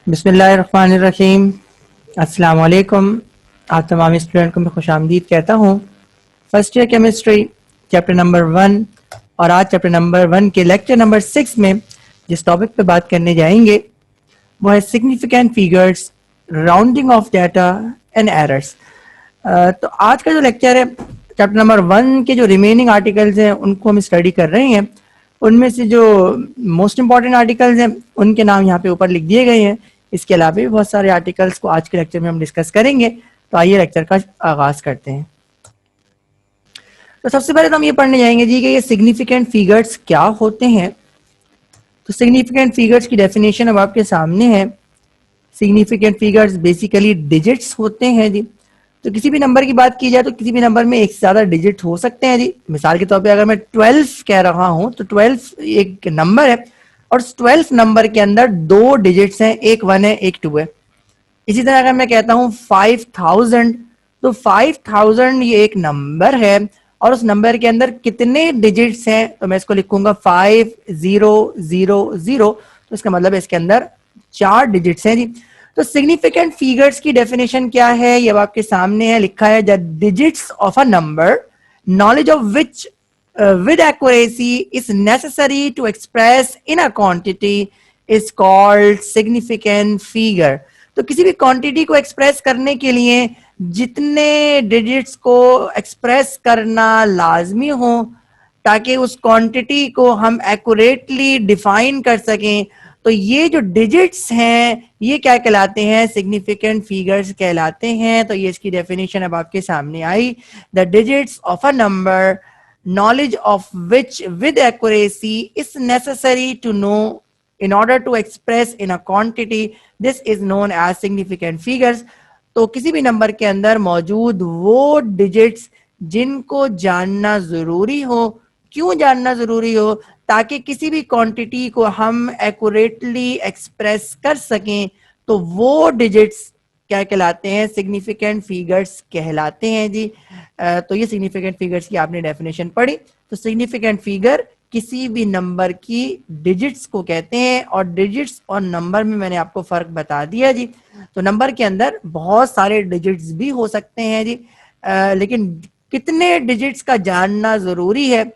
बिस्मिल्लाहिर्रहमानिर्रहीम। अस्सलाम वालेकुम। आप तमाम स्टूडेंट को मैं खुश आमदीद कहता हूँ। First year chemistry chapter number 1 और आज चैप्टर नंबर 1 के लेक्चर नंबर 6 में जिस टॉपिक पे बात करने जाएंगे वो है significant figures, rounding off data and errors. तो आज का जो लेक्चर है चैप्टर नंबर 1 के जो रिमेनिंग आर्टिकल्स हैं उनको हम स्टडी कर रहे हैं। उनमें से जो मोस्ट इंपॉर्टेंट आर्टिकल्स हैं उनके नाम यहाँ पे ऊपर लिख दिए गए हैं। इसके अलावा भी बहुत सारे आर्टिकल्स को आज के लेक्चर में हम डिस्कस करेंगे। तो आइए लेक्चर का आगाज करते हैं। तो सबसे पहले तो हम ये पढ़ने जाएंगे जी कि ये सिग्निफिकेंट फिगर्स क्या होते हैं। तो सिग्निफिकेंट फिगर्स की डेफिनेशन अब आपके सामने है। सिग्निफिकेंट फिगर्स बेसिकली डिजिट्स होते हैं जी। तो किसी भी नंबर की बात की जाए तो किसी भी नंबर में एक से ज्यादा डिजिट हो सकते हैं जी। मिसाल के तौर पे अगर मैं 12 कह रहा हूं तो 12 एक नंबर है और 12 नंबर के अंदर 2 डिजिट्स हैं, एक 1 है एक 2 है। इसी तरह अगर मैं कहता हूं 5000 तो 5000 ये एक नंबर है और उस नंबर के अंदर कितने डिजिट्स हैं तो मैं इसको लिखूंगा 5000। तो इसका मतलब है इसके अंदर 4 डिजिट्स हैं जी। तो सिग्निफिकेंट फिगर्स की डेफिनेशन क्या है ये अब आपके सामने है, लिखा है the digits of a number knowledge of which with accuracy is necessary to express in a quantity is called significant figure। तो किसी भी क्वांटिटी को एक्सप्रेस करने के लिए जितने डिजिट्स को एक्सप्रेस करना लाजमी हो ताकि उस क्वांटिटी को हम एक्यूरेटली डिफाइन कर सकें, तो ये जो डिजिट्स हैं ये क्या कहलाते हैं? सिग्निफिकेंट फिगर्स कहलाते हैं। तो ये इसकी डेफिनेशन अब आपके सामने आई। The digits of a number knowledge of which with accuracy is necessary to know in order to express in a quantity, this is known as significant figures। तो किसी भी नंबर के अंदर मौजूद वो डिजिट्स जिनको जानना जरूरी हो। क्यों जानना जरूरी हो? ताकि किसी भी क्वांटिटी को हम एक्यूरेटली एक्सप्रेस कर सकें। तो वो डिजिट्स क्या कहलाते हैं? सिग्निफिकेंट फिगर्स कहलाते हैं जी। तो ये सिग्निफिकेंट फिगर्स की आपने डेफिनेशन पढ़ी। तो सिग्निफिकेंट फिगर किसी भी नंबर की डिजिट्स को कहते हैं और डिजिट्स और नंबर में मैंने आपको फर्क बता दिया जी। तो नंबर के अंदर बहुत सारे डिजिट्स भी हो सकते हैं जी, लेकिन कितने डिजिट्स का जानना जरूरी है,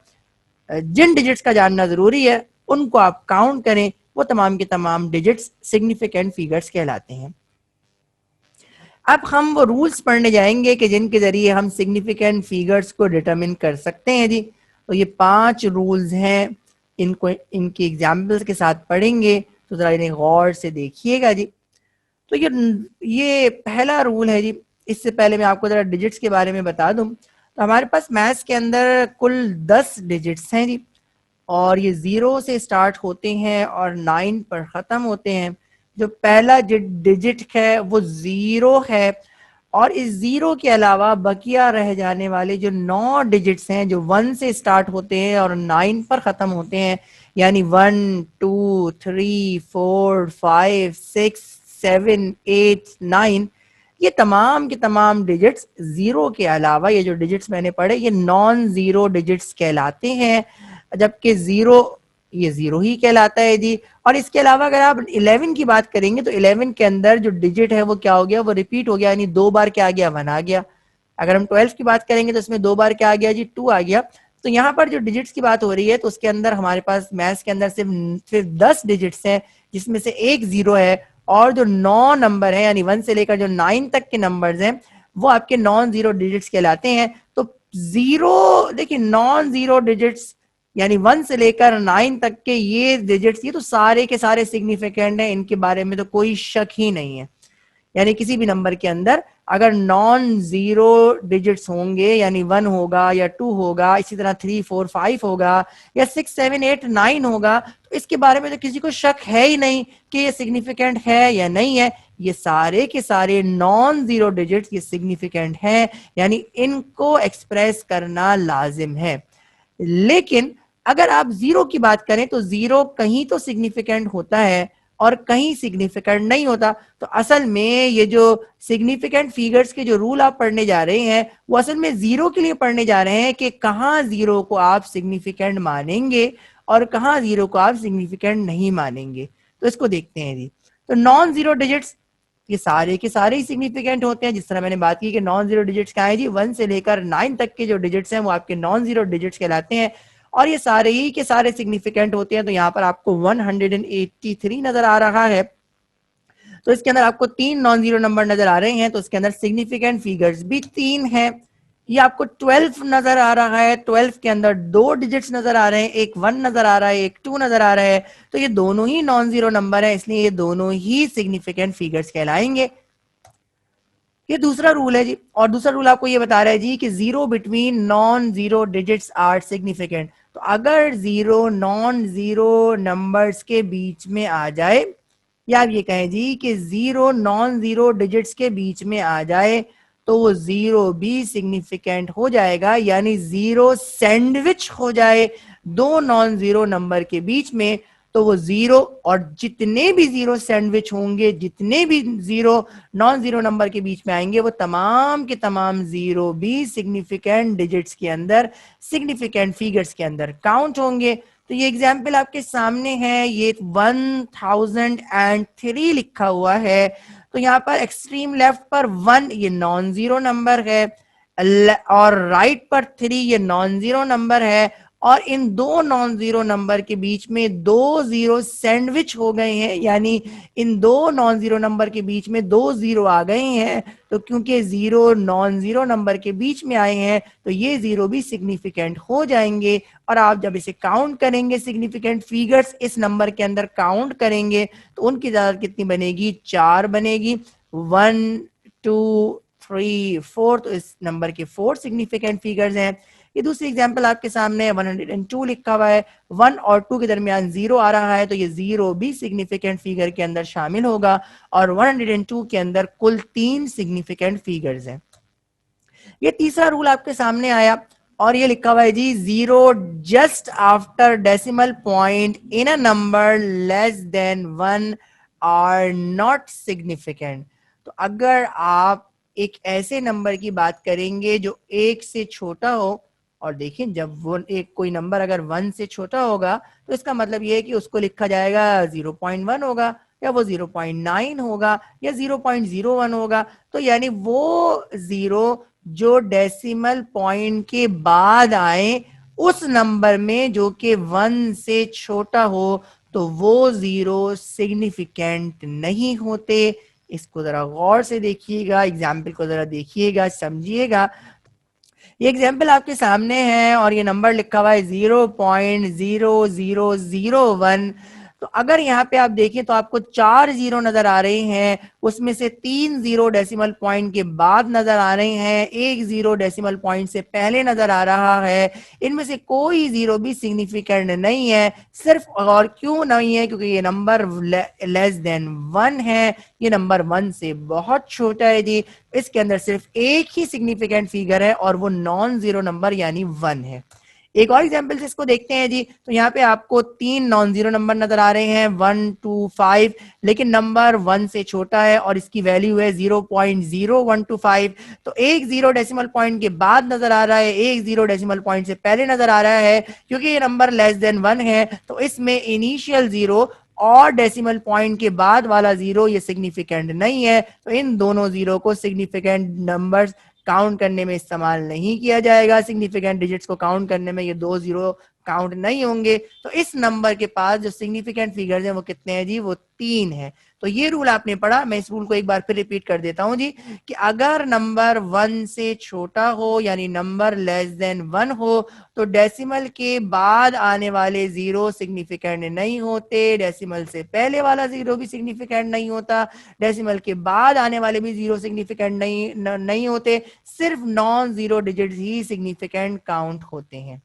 जिन डिजिट्स का जानना जरूरी है उनको आप काउंट करें, वो तमाम के तमाम डिजिट्स सिग्निफिकेंट फिगर्स कहलाते हैं। अब हम वो रूल्स पढ़ने जाएंगे कि जिनके जरिए हम सिग्निफिकेंट फिगर्स को डिटरमिन कर सकते हैं जी। तो ये 5 रूल्स हैं, इनको इनकी एग्जाम्पल्स के साथ पढ़ेंगे तो जरा इन्हें गौर से देखिएगा जी। तो ये पहला रूल है जी। इससे पहले मैं आपको जरा डिजिट्स के बारे में बता दूं तो हमारे पास मैथ्स के अंदर कुल 10 डिजिट्स हैं जी और ये 0 से स्टार्ट होते हैं और 9 पर ख़त्म होते हैं। जो पहला डिजिट है वो 0 है और इस 0 के अलावा बकिया रह जाने वाले जो 9 डिजिट्स हैं जो 1 से स्टार्ट होते हैं और 9 पर ख़त्म होते हैं, यानी 1 2 3 4 5 6 7 8 9, ये तमाम के तमाम डिजिट्स 0 के अलावा ये जो डिजिट्स मैंने पढ़े ये नॉन जीरो डिजिट्स कहलाते हैं। जबकि 0 ये 0 ही कहलाता है जी। और इसके अलावा अगर आप 11 की बात करेंगे तो 11 के अंदर जो डिजिट है वो क्या हो गया? वो रिपीट हो गया, यानी 2 बार क्या आ गया? 1 आ गया। अगर हम 12 की बात करेंगे तो इसमें 2 बार क्या आ गया जी? 2 आ गया। तो यहाँ पर जो डिजिट्स की बात हो रही है तो उसके अंदर हमारे पास मैथ्स के अंदर सिर्फ 10 डिजिट्स हैं जिसमें से एक 0 है और जो 9 नंबर है यानी 1 से लेकर जो 9 तक के नंबर्स हैं वो आपके नॉन जीरो डिजिट्स कहलाते हैं। तो 0 देखिए, नॉन जीरो डिजिट्स यानी 1 से लेकर 9 तक के ये डिजिट्स ये तो सारे के सारे सिग्निफिकेंट हैं, इनके बारे में तो कोई शक ही नहीं है। यानी किसी भी नंबर के अंदर अगर नॉन जीरो डिजिट्स होंगे यानी 1 होगा या 2 होगा, इसी तरह 3 4 5 होगा या 6 7 8 9 होगा, तो इसके बारे में तो किसी को शक है ही नहीं कि ये सिग्निफिकेंट है या नहीं है। ये सारे के सारे नॉन जीरो डिजिट्स ये सिग्निफिकेंट हैं, यानी इनको एक्सप्रेस करना लाजिम है। लेकिन अगर आप 0 की बात करें तो 0 कहीं तो सिग्निफिकेंट होता है और कहीं सिग्निफिकेंट नहीं होता। तो असल में ये जो सिग्निफिकेंट फिगर्स के जो रूल आप पढ़ने जा रहे हैं वो असल में 0 के लिए पढ़ने जा रहे हैं कि कहाँ 0 को आप सिग्निफिकेंट मानेंगे और कहाँ 0 को आप सिग्निफिकेंट नहीं मानेंगे। तो इसको देखते हैं जी। तो नॉन जीरो डिजिट्स ये सारे के सारे ही सिग्निफिकेंट होते हैं। जिस तरह मैंने बात की कि नॉन जीरो डिजिट्स क्या है जी, 1 से लेकर 9 तक के जो डिजिट्स हैं वो आपके नॉन जीरो डिजिट्स कहलाते हैं और ये सारे ही के सारे सिग्निफिकेंट होते हैं। तो यहाँ पर आपको 183 नजर आ रहा है। तो इसके अंदर आपको 3 नॉन जीरो नंबर नजर आ रहे हैं, तो इसके अंदर सिग्निफिकेंट फिगर्स भी 3 हैं। ये आपको 12 नजर आ रहा है, 12 के अंदर 2 डिजिट्स नजर आ रहे हैं, एक 1 नजर आ रहा है, एक 2 नजर आ रहा है। तो ये दोनों ही नॉन जीरो नंबर है, इसलिए ये दोनों ही सिग्निफिकेंट फिगर्स कहलाएंगे। ये दूसरा रूल है जी, और दूसरा रूल आपको ये बता रहा है जी कि zero between non zero digits are significant. तो अगर जीरो नॉन जीरो नंबर्स के बीच में आ जाए, या आप ये कहें जी कि जीरो नॉन जीरो डिजिट्स के बीच में आ जाए, तो वो जीरो भी सिग्निफिकेंट हो जाएगा, यानी जीरो सैंडविच हो जाए दो नॉन जीरो नंबर के बीच में, तो वो जीरो, और जितने भी जीरो सैंडविच होंगे, जितने भी जीरो नॉन जीरो नंबर के बीच में आएंगे, वो तमाम के तमाम जीरो भी सिग्निफिकेंट डिजिट्स के अंदर, सिग्निफिकेंट फिगर्स के अंदर काउंट होंगे। तो ये एग्जाम्पल आपके सामने है, ये 1003 लिखा हुआ है। तो यहाँ पर एक्सट्रीम लेफ्ट पर 1 ये नॉन जीरो नंबर है, और राइट पर 3 ये नॉन जीरो नंबर है, और इन दो नॉन जीरो नंबर के बीच में दो जीरो सैंडविच हो गए हैं, यानी इन दो नॉन जीरो नंबर के बीच में दो जीरो आ गए हैं। तो क्योंकि जीरो नॉन जीरो नंबर के बीच में आए हैं, तो ये जीरो भी सिग्निफिकेंट हो जाएंगे। और आप जब इसे काउंट करेंगे, सिग्निफिकेंट फिगर्स इस नंबर के अंदर काउंट करेंगे, तो उनकी तादाद कितनी बनेगी? 4 बनेगी। 1 2 3 4, तो इस नंबर के 4 सिग्निफिकेंट फिगर्स हैं। ये दूसरी एग्जांपल आपके सामने है, 102 लिखा हुआ है, 1 और 2 के दरमियान जीरो आ रहा है, तो ये जीरो भी सिग्निफिकेंट फिगर के अंदर शामिल होगा, और 102 के अंदर कुल 3 सिग्निफिकेंट फिगर्स हैं। ये तीसरा रूल आपके सामने आया, और ये लिखा हुआ है जी, zero just after decimal point in a number less than 1 are not significant. तो अगर आप एक ऐसे नंबर की बात करेंगे जो 1 से छोटा हो, और देखिए जब वो एक कोई नंबर अगर 1 से छोटा होगा, तो इसका मतलब ये है कि उसको लिखा जाएगा 0.1 होगा, या वो 0.9 होगा, या 0.01 होगा। तो यानी वो जीरो जो डेसिमल पॉइंट के बाद आए उस नंबर में जो कि 1 से छोटा हो, तो वो जीरो सिग्निफिकेंट नहीं होते। इसको जरा गौर से देखिएगा, एग्जाम्पल को जरा देखिएगा, समझिएगा। ये एग्जाम्पल आपके सामने है, और ये नंबर लिखा हुआ है 0.0001। तो अगर यहाँ पे आप देखें तो आपको 4 जीरो नजर आ रहे हैं, उसमें से 3 जीरो डेसिमल पॉइंट के बाद नजर आ रहे हैं, एक जीरो डेसिमल पॉइंट से पहले नजर आ रहा है। इनमें से कोई जीरो भी सिग्निफिकेंट नहीं है। सिर्फ, और क्यों नहीं है? क्योंकि ये नंबर लेस देन 1 है, ये नंबर 1 से बहुत छोटा है जी। इसके अंदर सिर्फ एक ही सिग्निफिकेंट फिगर है, और वो नॉन जीरो नंबर यानी 1 है। एक और एग्जांपल से इसको देखते हैं जी। तो यहाँ पे आपको 3 नॉन जीरो नंबर नजर आ रहे हैं, 1 2 5, लेकिन नंबर 1 से छोटा है और इसकी वैल्यू है 0.0125। तो एक जीरो डेसिमल पॉइंट के बाद नजर आ रहा है, एक जीरो डेसिमल पॉइंट से पहले नजर आ रहा है। क्योंकि ये नंबर लेस देन 1 है, तो इसमें इनिशियल जीरो और डेसिमल पॉइंट के बाद वाला जीरो ये सिग्निफिकेंट नहीं है। तो इन दोनों जीरो को सिग्निफिकेंट नंबर्स काउंट करने में इस्तेमाल नहीं किया जाएगा। सिग्निफिकेंट डिजिट्स को काउंट करने में ये दो जीरो काउंट नहीं होंगे। तो इस नंबर के पास जो सिग्निफिकेंट फिगर्स हैं वो कितने हैं जी? वो 3 है। तो ये रूल आपने पढ़ा, मैं इस रूल को एक बार फिर रिपीट कर देता हूं जी, कि अगर नंबर 1 से छोटा हो, यानी नंबर लेस देन 1 हो, तो डेसिमल के बाद आने वाले जीरो सिग्निफिकेंट नहीं होते, डेसिमल से पहले वाला जीरो भी सिग्निफिकेंट नहीं होता, डेसिमल के बाद आने वाले भी जीरो सिग्निफिकेंट नहीं होते, सिर्फ नॉन जीरो डिजिट ही सिग्निफिकेंट काउंट होते हैं।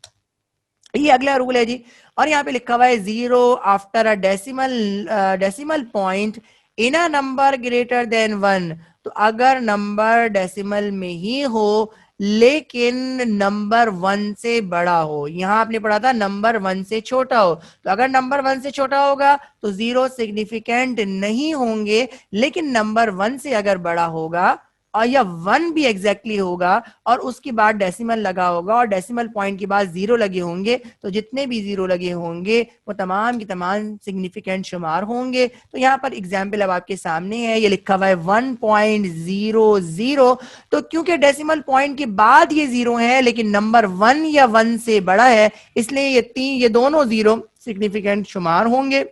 ये अगला रूल है जी। और यहाँ पे लिखा हुआ है, zero after a decimal point in a number greater than 1। तो अगर नंबर डेसिमल में ही हो लेकिन नंबर 1 से बड़ा हो, यहां आपने पढ़ा था नंबर 1 से छोटा हो, तो अगर नंबर 1 से छोटा होगा तो जीरो सिग्निफिकेंट नहीं होंगे, लेकिन नंबर 1 से अगर बड़ा होगा और या 1 भी एग्जैक्टली होगा और उसके बाद डेसिमल लगा होगा और डेसिमल पॉइंट के बाद 0 लगे होंगे, तो जितने भी 0 लगे होंगे वो तमाम की तमाम सिग्निफिकेंट शुमार होंगे। तो यहाँ पर एग्जाम्पल अब आपके सामने है, ये लिखा हुआ है 1.00। तो क्योंकि डेसिमल पॉइंट के बाद ये 0 है लेकिन नंबर 1 या 1 से बड़ा है, इसलिए ये दोनों 0 सिग्निफिकेंट शुमार होंगे।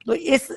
तो इस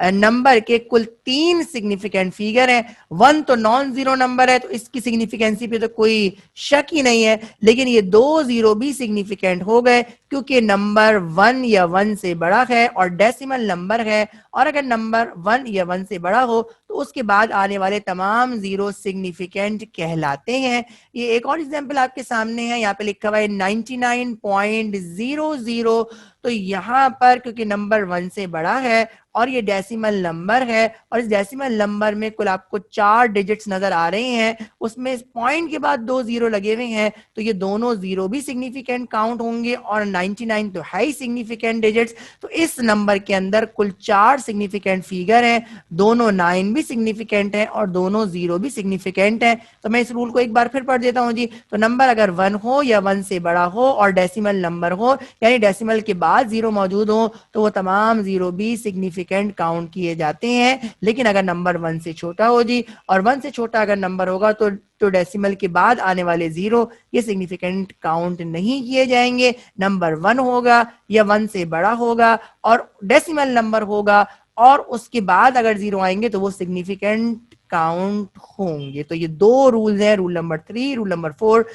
नंबर के कुल 3 सिग्निफिकेंट फिगर हैं। 1 तो नॉन जीरो नंबर है तो इसकी सिग्निफिकेंसी पे तो कोई शक ही नहीं है, लेकिन ये 2 जीरो भी सिग्निफिकेंट हो गए क्योंकि नंबर 1 या 1 से बड़ा है और डेसिमल नंबर है, और अगर नंबर 1 या 1 से बड़ा हो तो उसके बाद आने वाले तमाम जीरो सिग्निफिकेंट कहलाते हैं। ये एक और एग्जांपल आपके सामने है, यहाँ पे लिखा हुआ है 99.00। तो यहाँ पर क्योंकि नंबर 1 से बड़ा है और ये डेसिमल नंबर है और इस डेसिमल नंबर में कुल आपको 4 डिजिट्स नजर आ रहे हैं, उसमें पॉइंट के बाद 2 जीरो लगे हुए हैं, तो ये दोनों जीरो भी सिग्निफिकेंट काउंट होंगे और 99 तो है ही सिग्निफिकेंट डिजिट्स। तो इस नंबर के अंदर कुल 4 सिग्निफिकेंट फिगर हैं, दोनों 9 भी सिग्निफिकेंट हैं और दोनों जीरो भी सिग्निफिकेंट हैं। तो मैं इस रूल को एक बार फिर पढ़ देता हूं जी। तो नंबर अगर 1 हो या 1 से बड़ा हो और डेसिमल नंबर हो यानी डेसिमल के बाद जीरो मौजूद हो तो वो तमाम जीरो भी सिग्निफिकेंट काउंट किए जाते हैं। लेकिन अगर नंबर 1 से छोटा हो जी और 1 से छोटा अगर नंबर होगा तो डेसिमल के बाद आने वाले जीरो ये सिग्निफिकेंट काउंट नहीं किए जाएंगे। नंबर 1 होगा या 1 से बड़ा होगा और डेसिमल नंबर होगा और उसके बाद अगर जीरो आएंगे तो वो सिग्निफिकेंट काउंट होंगे। तो ये 2 रूल्स हैं, रूल नंबर 3, रूल नंबर 4।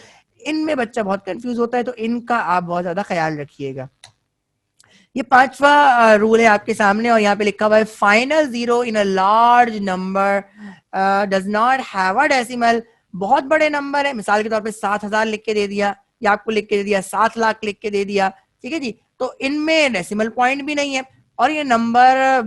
इनमें बच्चा बहुत कंफ्यूज होता है तो इनका आप बहुत ज्यादा ख्याल रखिएगा। ये 5वां रूल है आपके सामने और यहाँ पे लिखा हुआ है final zero in a large number does not have a decimal. बहुत बड़े नंबर है, मिसाल के तौर पे 7,000 लिख के दे दिया या आपको लिख के दे दिया 7 लाख लिख के दे दिया, ठीक है जी। तो इनमें डेसिमल पॉइंट भी नहीं है और ये नंबर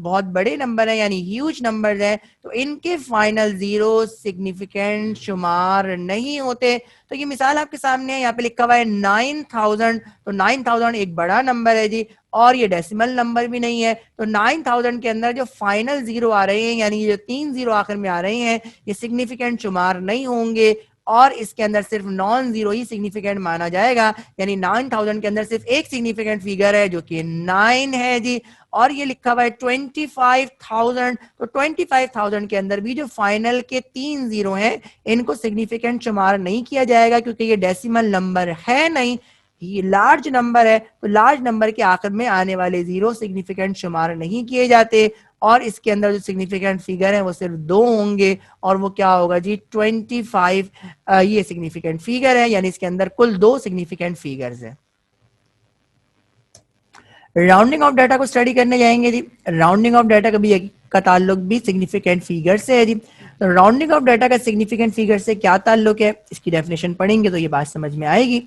बहुत बड़े नंबर है यानी ह्यूज नंबर है, तो इनके फाइनल जीरो सिग्निफिकेंट शुमार नहीं होते। तो ये मिसाल आपके सामने है, यहाँ पे लिखा हुआ है 9,000। तो 9,000 एक बड़ा नंबर है जी और ये डेसिमल नंबर भी नहीं है। तो 9,000 के अंदर जो फाइनल जीरो आ रहे हैं यानी ये जो 3 जीरो आखिर में आ रहे हैं ये सिग्निफिकेंट शुमार नहीं होंगे और इसके अंदर सिर्फ नॉन जीरो ही सिग्निफिकेंट माना जाएगा। यानी 9,000 के अंदर सिर्फ एक सिग्निफिकेंट फिगर है जो कि 9 है जी। और ये लिखा हुआ है 25,000। तो 25,000 के अंदर भी जो फाइनल के 3 जीरो हैं इनको सिग्निफिकेंट शुमार नहीं किया जाएगा क्योंकि ये डेसिमल नंबर है नहीं, ये लार्ज नंबर है। तो लार्ज नंबर के आखिर में आने वाले जीरो सिग्निफिकेंट शुमार नहीं किए जाते और इसके अंदर जो सिग्निफिकेंट फिगर है वो सिर्फ 2 होंगे और वो क्या होगा जी 25। ये सिग्निफिकेंट फिगर है यानी इसके अंदर कुल 2 सिग्निफिकेंट फिगर्स हैं। राउंडिंग ऑफ डाटा को स्टडी करने जाएंगे जी। राउंडिंग ऑफ डाटा का ताल्लुक भी सिग्निफिकेंट फिगर से है जी। तो राउंडिंग ऑफ डाटा का सिग्निफिकेंट फिगर से क्या ताल्लुक है, इसकी डेफिनेशन पढ़ेंगे तो ये बात समझ में आएगी।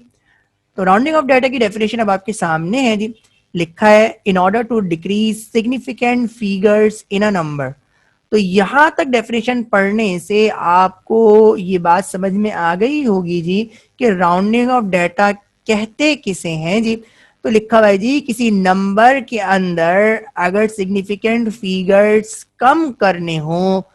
तो राउंडिंग ऑफ डाटा की डेफिनेशन अब आपके सामने है जी। लिखा है in order to decrease significant figures in a number. तो यहां तक डेफिनेशन पढ़ने से आपको ये बात समझ में आ गई होगी जी कि राउंडिंग ऑफ डाटा कहते किसे हैं जी। तो लिखा हुआ है जी किसी नंबर के अंदर अगर सिग्निफिकेंट फिगर्स कम करने हो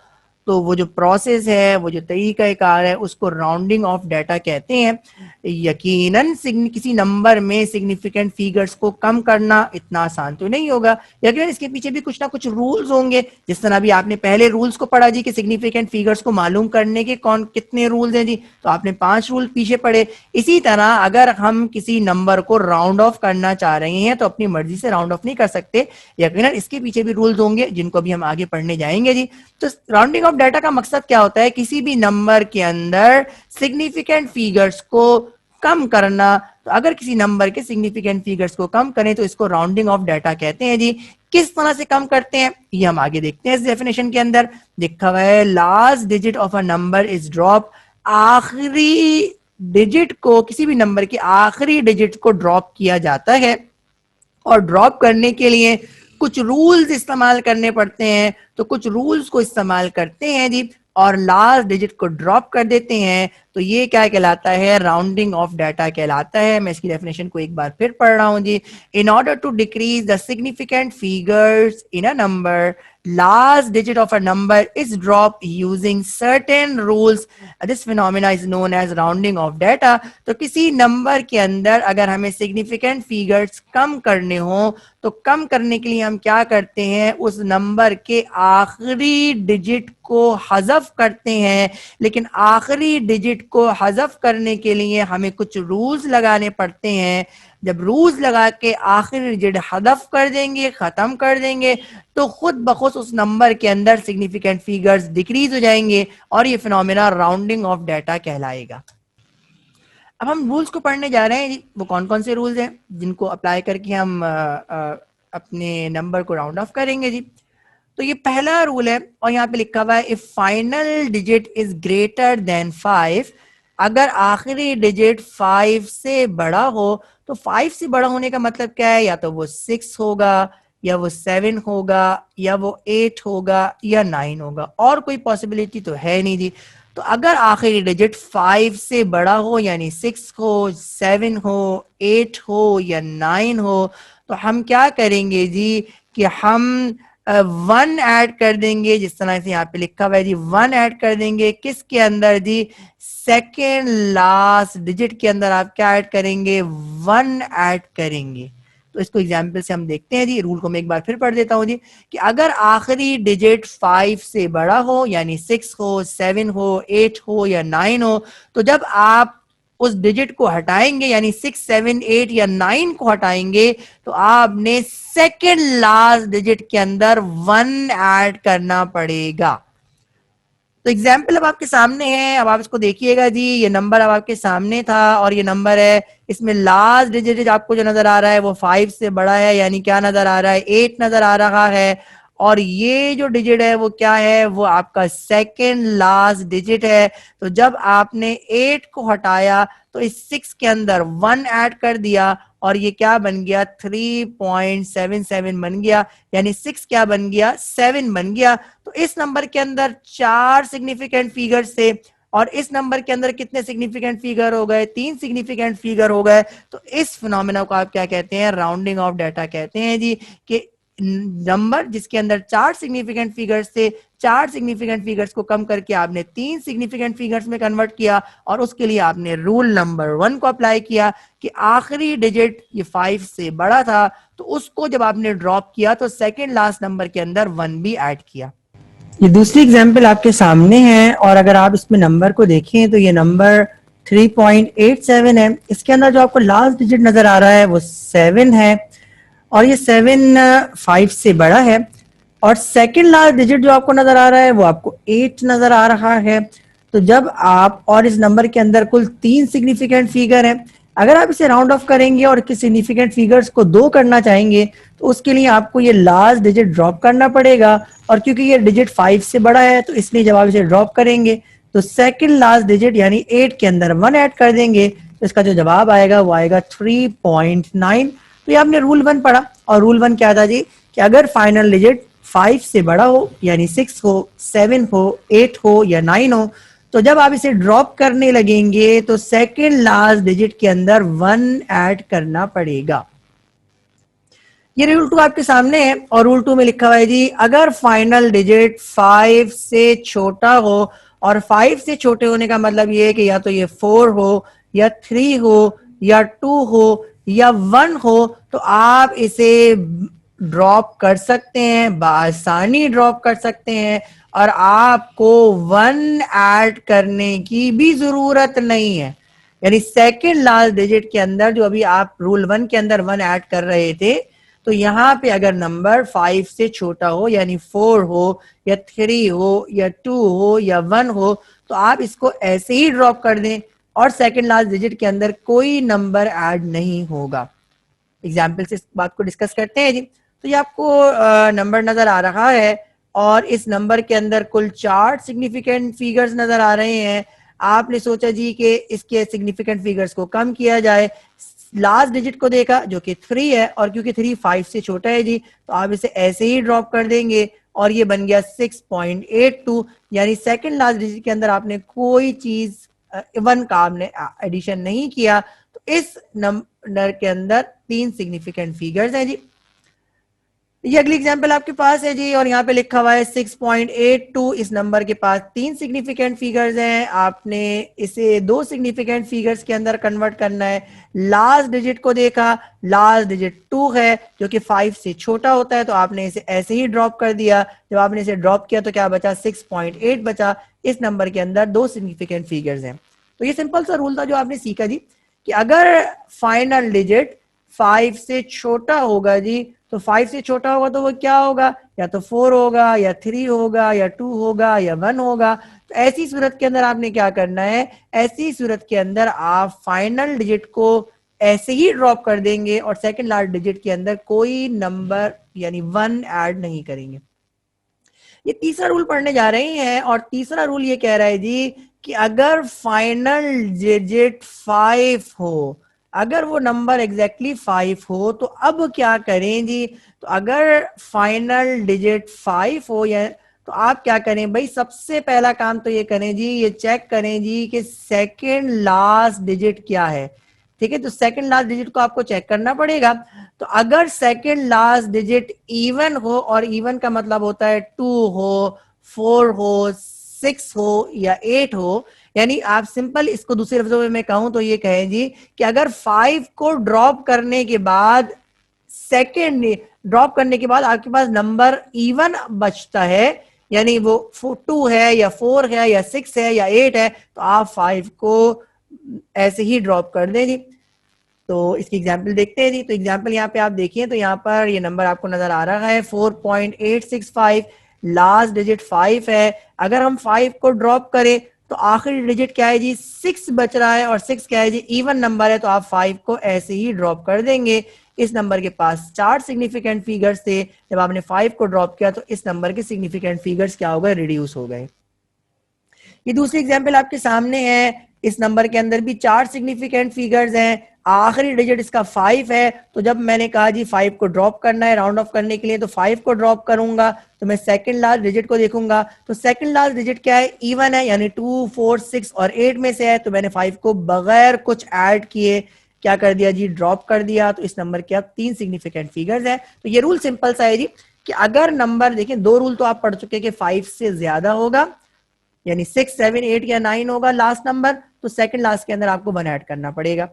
तो वो जो प्रोसेस है, वो जो तरीका कार है उसको राउंडिंग ऑफ डाटा कहते हैं। यकीनन किसी नंबर में सिग्निफिकेंट फिगर्स को कम करना इतना आसान तो नहीं होगा, यकीनन इसके पीछे भी कुछ ना कुछ रूल्स होंगे। जिस तरह अभी आपने पहले रूल्स को पढ़ा जी कि सिग्निफिकेंट फिगर्स को मालूम करने के कितने रूल्स हैं जी, तो आपने 5 रूल पीछे पढ़े। इसी तरह अगर हम किसी नंबर को राउंड ऑफ करना चाह रहे हैं तो अपनी मर्जी से राउंड ऑफ नहीं कर सकते, यकीनन इसके पीछे भी रूल्स होंगे जिनको भी हम आगे पढ़ने जाएंगे जी। तो राउंडिंग ऑफ डाटा का मकसद क्या होता है, किसी भी नंबर के अंदर सिग्निफिकेंट फिगर्स को कम करना। तो अगर किसी नंबर के सिग्निफिकेंट फिगर्स को कम करें तो इसको राउंडिंग ऑफ डाटा कहते हैं जी। किस तरह से कम करते हैं ये हम आगे देखते हैं। इस डेफिनेशन के अंदर लिखा हुआ है last digit of a number is drop. आखिरी डिजिट को, किसी भी नंबर के आखिरी डिजिट को ड्रॉप किया जाता है और ड्रॉप करने के लिए कुछ रूल्स इस्तेमाल करने पड़ते हैं। तो कुछ रूल्स को इस्तेमाल करते हैं जी और लास्ट डिजिट को ड्रॉप कर देते हैं। तो ये क्या कहलाता है, राउंडिंग ऑफ डाटा कहलाता है। मैं इसकी डेफिनेशन को एक बार फिर पढ़ रहा हूँ जी। In order to decrease the significant figures in a number, last digit of a number is dropped using certain rules. This phenomena is known as rounding of data. तो किसी नंबर के अंदर अगर हमें सिग्निफिकेंट फिगर्स कम करने हो तो कम करने के लिए हम क्या करते हैं, उस नंबर के आखिरी डिजिट को हज़फ करते हैं। लेकिन आखिरी डिजिट को हज़फ करने के लिए हमें कुछ रूल्स लगाने पड़ते हैं। जब रूल्स लगा के आखिरी डिजिट हज़फ कर देंगे, खत्म कर देंगे, तो खुद बखुद उस नंबर के अंदर सिग्निफिकेंट फिगर्स डिक्रीज हो जाएंगे और ये फिनोमेना राउंडिंग ऑफ डाटा कहलाएगा। अब हम रूल्स को पढ़ने जा रहे हैं जी। वो कौन कौन से रूल्स हैं जिनको अप्लाई करके हम अपने नंबर को राउंड ऑफ करेंगे जी। तो ये पहला रूल है और यहाँ पे लिखा हुआ है, if final digit is greater than 5, अगर आखिरी डिजिट 5 से बड़ा हो, तो 5 से बड़ा होने का मतलब क्या है, या तो वो 6 होगा, या वो 7 होगा, या वो 8 होगा, या 9 होगा, और कोई पॉसिबिलिटी तो है नहीं जी। तो अगर आखिरी डिजिट 5 से बड़ा हो, यानी 6 हो, 7 हो, 8 हो या 9 हो, तो हम क्या करेंगे जी कि हम 1 ऐड कर देंगे, जिस तरह से यहाँ पे लिखा हुआ है जी। 1 ऐड कर देंगे किसके अंदर जी, सेकेंड लास्ट डिजिट के अंदर आप क्या ऐड करेंगे, 1 ऐड करेंगे। तो इसको एग्जाम्पल से हम देखते हैं जी। रूल को मैं एक बार फिर पढ़ देता हूं जी, कि अगर आखिरी डिजिट 5 से बड़ा हो, यानी 6 हो, 7 हो, 8 हो या 9 हो, तो जब आप उस डिजिट को हटाएंगे, यानी 6, 7, 8 या 9 को हटाएंगे, तो आपने सेकेंड लास्ट डिजिट के अंदर 1 ऐड करना पड़ेगा। तो एग्जाम्पल अब आपके सामने है, अब आप इसको देखिएगा जी। ये नंबर अब आपके सामने था और ये नंबर है, इसमें लास्ट डिजिट आपको जो नजर आ रहा है वो 5 से बड़ा है, यानी क्या नजर आ रहा है, 8 नजर आ रहा है। और ये जो डिजिट है वो क्या है, वो आपका सेकेंड लास्ट डिजिट है। तो जब आपने 8 को हटाया तो इस 6 के अंदर 1 ऐड कर दिया और ये क्या बन गया, 3.77 बन गया, यानी 6 क्या बन गया, 7 बन गया। तो इस नंबर के अंदर 4 सिग्निफिकेंट फिगर्स थे और इस नंबर के अंदर कितने सिग्निफिकेंट फिगर हो गए, 3 सिग्निफिकेंट फिगर हो गए। तो इस फिनोमेना को आप क्या कहते हैं, राउंडिंग ऑफ डाटा कहते हैं जी। कि नंबर जिसके अंदर 4 सिग्निफिकेंट फिगर्स थे, 4 सिग्निफिकेंट फिगर्स को कम करके आपने 3 सिग्निफिकेंट फिगर्स में कन्वर्ट किया और उसके लिए आपने रूल नंबर 1 को अप्लाई किया कि आखिरी डिजिट ये 5 से बड़ा था, तो उसको जब आपने ड्रॉप किया तो सेकेंड लास्ट नंबर के अंदर 1 भी ऐड किया। ये दूसरी एग्जाम्पल आपके सामने है और अगर आप इसमें नंबर को देखें तो ये नंबर 3.87 है। इसके अंदर जो आपको लास्ट डिजिट नजर आ रहा है वो 7 है और ये 7 5 से बड़ा है और सेकेंड लास्ट डिजिट जो आपको नजर आ रहा है वो आपको 8 नजर आ रहा है। तो जब आप, और इस नंबर के अंदर कुल 3 सिग्निफिकेंट फिगर है, अगर आप इसे राउंड ऑफ करेंगे और किसी सिग्निफिकेंट फिगर्स को 2 करना चाहेंगे तो उसके लिए आपको ये लास्ट डिजिट ड्रॉप करना पड़ेगा। और क्योंकि ये डिजिट 5 से बड़ा है तो इसलिए जब आप इसे ड्रॉप करेंगे तो सेकेंड लास्ट डिजिट यानी 8 के अंदर 1 ऐड कर देंगे, तो इसका जो जवाब आएगा वो आएगा 3.9। तो ये आपने रूल 1 पढ़ा और रूल 1 क्या था जी, कि अगर फाइनल डिजिट 5 से बड़ा हो, यानी 6 हो, 7 हो, 8 हो या 9 हो, तो जब आप इसे ड्रॉप करने लगेंगे तो सेकेंड लास्ट डिजिट के अंदर 1 ऐड करना पड़ेगा। ये रूल 2 आपके सामने है और रूल 2 में लिखा हुआ है जी, अगर फाइनल डिजिट 5 से छोटा हो, और 5 से छोटे होने का मतलब ये है कि या तो ये 4 हो या 3 हो या 2 हो या 1 हो, तो आप इसे ड्रॉप कर सकते हैं, बआसानी ड्रॉप कर सकते हैं और आपको 1 ऐड करने की भी जरूरत नहीं है। यानी सेकेंड लास्ट डिजिट के अंदर जो अभी आप रूल 1 के अंदर 1 ऐड कर रहे थे, तो यहाँ पे अगर नंबर 5 से छोटा हो, यानी 4 हो या 3 हो या 2 हो या 1 हो, तो आप इसको ऐसे ही ड्रॉप कर दें और सेकेंड लास्ट डिजिट के अंदर कोई नंबर ऐड नहीं होगा। एग्जाम्पल से इस बात को डिस्कस करते हैं जी। तो ये आपको नंबर नजर आ रहा है और इस नंबर के अंदर कुल 4 सिग्निफिकेंट फिगर्स नजर आ रहे हैं। आपने सोचा जी कि इसके सिग्निफिकेंट फिगर्स को कम किया जाए, लास्ट डिजिट को देखा जो कि 3 है और क्योंकि 3 5 से छोटा है जी, तो आप इसे ऐसे ही ड्रॉप कर देंगे और ये बन गया 6.82, यानी सेकेंड लास्ट डिजिट के अंदर आपने कोई चीज वन का आपने एडिशन नहीं किया, तो इस नंबर के अंदर 3 सिग्निफिकेंट फिगर्स हैं जी। ये अगली एग्जांपल आपके पास है जी, और यहाँ पे लिखा हुआ है 6.82। इस नंबर के पास 3 सिग्निफिकेंट फिगर्स हैं, आपने इसे 2 सिग्निफिकेंट फिगर्स के अंदर कन्वर्ट करना है। लास्ट डिजिट को देखा, लास्ट डिजिट 2 है जो कि 5 से छोटा होता है, तो आपने इसे ऐसे ही ड्रॉप कर दिया। जब आपने इसे ड्रॉप किया तो क्या बचा, 6.8 बचा। इस नंबर के अंदर 2 सिग्निफिकेंट फिगर्स हैं। तो ये सिंपल सा रूल था जो आपने सीखा जी, कि अगर फाइनल डिजिट 5 से छोटा होगा जी, तो 5 से छोटा होगा तो वो क्या होगा, या तो 4 होगा, या 3 होगा, या 2 होगा, या 1 होगा। तो ऐसी सूरत के अंदर आपने क्या करना है, ऐसी सूरत के अंदर आप फाइनल डिजिट को ऐसे ही ड्रॉप कर देंगे और सेकंड लास्ट डिजिट के अंदर कोई नंबर यानी 1 ऐड नहीं करेंगे। ये तीसरा रूल पढ़ने जा रहे हैं, और तीसरा रूल ये कह रहा है जी कि अगर फाइनल डिजिट 5 हो, अगर वो नंबर एग्जैक्टली 5 हो, तो अब क्या करें जी। तो अगर फाइनल डिजिट 5 हो, या तो आप क्या करें भाई, सबसे पहला काम तो ये करें जी, ये चेक करें जी कि सेकंड लास्ट डिजिट क्या है। ठीक है, तो सेकंड लास्ट डिजिट को आपको चेक करना पड़ेगा। तो अगर सेकंड लास्ट डिजिट इवन हो, और इवन का मतलब होता है 2 हो, 4 हो, 6 हो, या 8 हो, यानी आप सिंपल इसको दूसरे लफ्जों में मैं कहूं तो ये कहें जी कि अगर 5 को ड्रॉप करने के बाद, सेकंड ड्रॉप करने के बाद आपके पास नंबर इवन बचता है, यानी वो 2 है, या 4 है, या 6 है, या 8 है, तो आप 5 को ऐसे ही ड्रॉप कर दें जी। तो इसकी एग्जाम्पल देखते हैं जी। तो एग्जाम्पल यहाँ पे आप देखिए, तो यहाँ पर ये नंबर आपको नजर आ रहा है 4.865, लास्ट डिजिट 5 है। अगर हम 5 को ड्रॉप करें तो आखिरी डिजिट क्या है जी, 6 बच रहा है, और 6 क्या है जी, इवन नंबर है, तो आप 5 को ऐसे ही ड्रॉप कर देंगे। इस नंबर के पास 4 सिग्निफिकेंट फिगर्स थे, जब आपने 5 को ड्रॉप किया तो इस नंबर के सिग्निफिकेंट फिगर्स क्या हो गए, रिड्यूस हो गए। ये दूसरी एग्जाम्पल आपके सामने है, इस नंबर के अंदर भी 4 सिग्निफिकेंट फिगर्स हैं, आखिरी डिजिट इसका 5 है। तो जब मैंने कहा जी 5 को ड्रॉप करना है राउंड ऑफ करने के लिए, तो 5 को ड्रॉप करूंगा, तो मैं सेकंड लास्ट डिजिट को देखूंगा, तो सेकंड लास्ट डिजिट क्या है, इवन है, यानी 2, 4, 6 और 8 में से है। तो मैंने 5 को बगैर कुछ ऐड किए क्या कर दिया जी, ड्रॉप कर दिया। तो इस नंबर के अब 3 सिग्निफिकेंट फिगर्स है। तो ये रूल सिंपल सा है जी, कि अगर नंबर देखिए, 2 रूल तो आप पढ़ चुके कि 5 से ज्यादा होगा, यानी 6, 7, 8 या 9 होगा लास्ट नंबर, तो सेकंड लास्ट के अंदर आपको 1 ऐड करना पड़ेगा।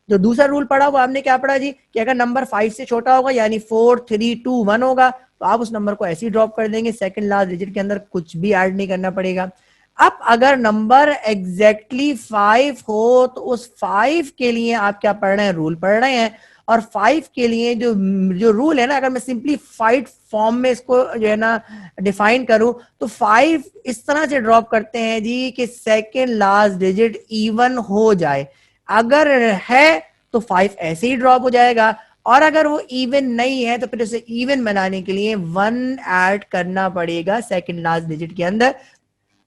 जो दूसरा रूल पढ़ा वो आपने क्या पढ़ा जी, कि अगर नंबर 5 से छोटा होगा, यानी 4, 3, 2, 1 होगा, तो आप उस नंबर को ऐसे ही ड्रॉप कर देंगे, सेकंड लास्ट डिजिट के अंदर कुछ भी ऐड नहीं करना पड़ेगा। अब अगर नंबर एग्जैक्टली 5 हो, तो उस 5 के लिए आप क्या पढ़ रहे हैं, रूल पढ़ रहे हैं। और 5 के लिए जो जो रूल है ना, अगर मैं सिंप्लीफाइड फॉर्म में इसको जो है ना डिफाइन करूं, तो 5 इस तरह से ड्रॉप करते हैं जी कि सेकंड लास्ट डिजिट इवन हो जाए। अगर है तो 5 ऐसे ही ड्रॉप हो जाएगा, और अगर वो इवन नहीं है तो फिर उसे इवन बनाने के लिए 1 ऐड करना पड़ेगा सेकंड लास्ट डिजिट के अंदर।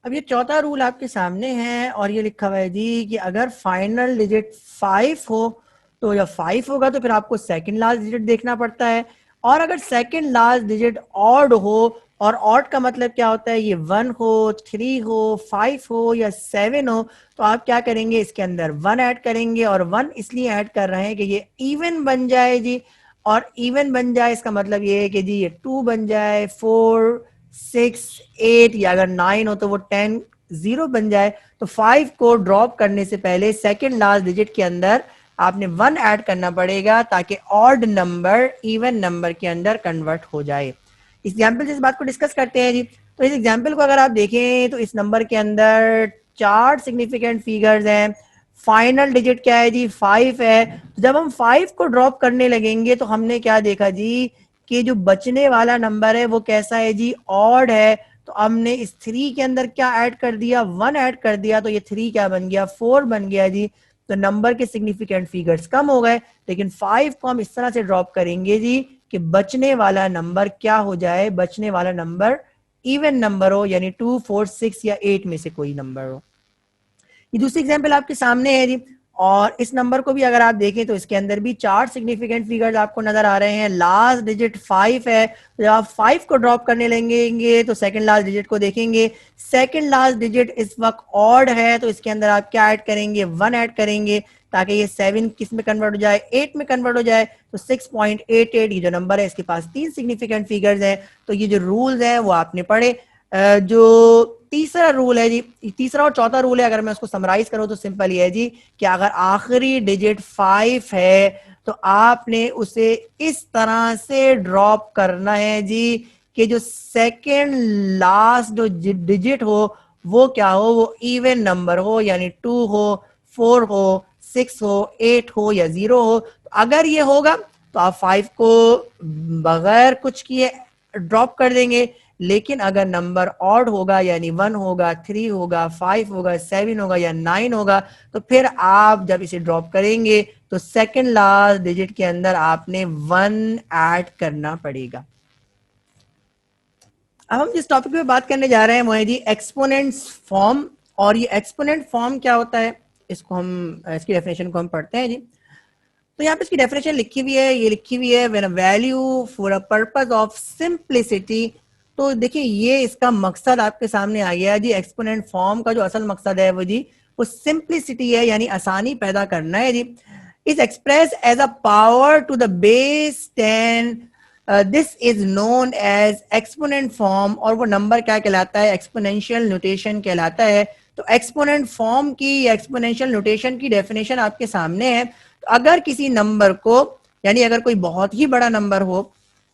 अब ये चौथा रूल आपके सामने है, और ये लिखा हुआ है जी कि अगर फाइनल डिजिट 5 हो, तो जब 5 होगा तो फिर आपको सेकंड लास्ट डिजिट देखना पड़ता है। और अगर सेकंड लास्ट डिजिट ऑड हो, और ऑड का मतलब क्या होता है, ये 1 हो, 3 हो, 5 हो, या 7 हो, तो आप क्या करेंगे, इसके अंदर 1 ऐड करेंगे। और 1 इसलिए ऐड कर रहे हैं कि ये इवन बन जाए जी, और इवन बन जाए इसका मतलब ये है कि जी ये 2 बन जाए, 4, 6, 8, या अगर 9 हो तो वो 10, 0 बन जाए। तो 5 को ड्रॉप करने से पहले सेकंड लास्ट डिजिट के अंदर आपने 1 ऐड करना पड़ेगा, ताकि ऑड नंबर इवन नंबर के अंदर कन्वर्ट हो जाए। इस एग्जाम्पल से इस बात को डिस्कस करते हैं जी। तो इस एग्जाम्पल को अगर आप देखें, तो इस नंबर के अंदर 4 सिग्निफिकेंट फिगर्स हैं, फाइनल डिजिट क्या है जी, 5 है। तो जब हम 5 को ड्रॉप करने लगेंगे, तो हमने क्या देखा जी, कि जो बचने वाला नंबर है वो कैसा है जी, ऑड है। तो हमने इस 3 के अंदर क्या ऐड कर दिया, 1 ऐड कर दिया, तो ये 3 क्या बन गया, 4 बन गया जी। तो नंबर के सिग्निफिकेंट फिगर्स कम हो गए, लेकिन 5 को हम इस तरह से ड्रॉप करेंगे जी कि बचने वाला नंबर क्या हो जाए, बचने वाला नंबर इवन नंबर हो, यानी 2, 4, 6 या 8 में से कोई नंबर हो। ये दूसरी एग्जाम्पल आपके सामने है जी। और इस नंबर को भी अगर आप देखें तो इसके अंदर भी 4 सिग्निफिकेंट फिगर्स आपको नजर आ रहे हैं। लास्ट डिजिट 5 है, तो जब आप 5 को ड्रॉप करने लेंगे तो सेकंड लास्ट डिजिट को देखेंगे। सेकंड लास्ट डिजिट इस वक्त ऑड है, तो इसके अंदर आप क्या ऐड करेंगे, 1 ऐड करेंगे, ताकि ये 7 किस में कन्वर्ट हो जाए, 8 में कन्वर्ट हो जाए। तो 6.88 ये जो नंबर है, इसके पास 3 सिग्निफिकेंट फिगर्स हैं। तो ये जो रूल्स हैं वो आपने पढ़े। जो तीसरा रूल है जी, तीसरा और चौथा रूल है, अगर मैं उसको समराइज करूं तो सिंपल ये है जी कि अगर आखिरी डिजिट 5 है तो आपने उसे इस तरह से ड्रॉप करना है जी कि जो सेकंड लास्ट जो डिजिट हो वो क्या हो, वो इवन नंबर हो, यानी 2 हो, 4 हो, 6 हो, 8 हो या 0 हो। तो अगर ये होगा तो आप 5 को बगैर कुछ किए ड्रॉप कर देंगे। लेकिन अगर नंबर ऑड होगा, यानी 1 होगा, 3 होगा, 5 होगा, 7 होगा या 9 होगा, तो फिर आप जब इसे ड्रॉप करेंगे तो सेकंड लास्ट डिजिट के अंदर आपने 1 ऐड करना पड़ेगा। अब हम जिस टॉपिक पे बात करने जा रहे हैं वो है जी एक्सपोनेंट्स फॉर्म। और ये एक्सपोनेंट फॉर्म क्या होता है, इसको हम इसकी डेफिनेशन को हम पढ़ते हैं जी। तो यहाँ पे इसकी डेफिनेशन लिखी हुई है, ये लिखी हुई है, when a value for a purpose of simplicity. तो देखिए ये इसका मकसद आपके सामने आ गया जी। एक्सपोनेंट फॉर्म का जो असल मकसद है वो जी वो सिंप्लिसिटी है, यानी आसानी पैदा करना है जी। Is express as a power to the base 10, this is known as exponent form. और वो नंबर क्या कहलाता है, एक्सपोनेंशियल नोटेशन कहलाता है। तो एक्सपोनेंट फॉर्म की, एक्सपोनेंशियल नोटेशन की डेफिनेशन आपके सामने है। तो अगर किसी नंबर को, यानी अगर कोई बहुत ही बड़ा नंबर हो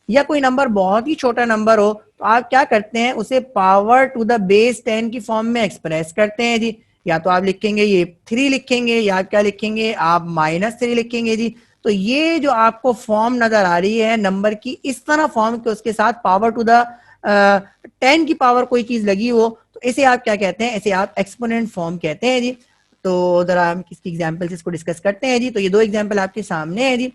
या कोई नंबर बहुत ही छोटा नंबर हो, तो आप क्या करते हैं, उसे पावर टू द बेस 10 की फॉर्म में एक्सप्रेस करते हैं जी। या तो आप लिखेंगे ये 3 लिखेंगे, या आप क्या लिखेंगे, आप -3 लिखेंगे जी। तो ये जो आपको फॉर्म नजर आ रही है नंबर की, इस तरह फॉर्म के उसके साथ पावर टू द 10 की पावर कोई चीज लगी हो, तो इसे आप क्या कहते हैं, इसे आप एक्सपोनेंट फॉर्म कहते हैं जी। तो जरा हम किसकी एग्जाम्पल इसको डिस्कस करते हैं जी। तो ये 2 एग्जाम्पल आपके सामने है जी।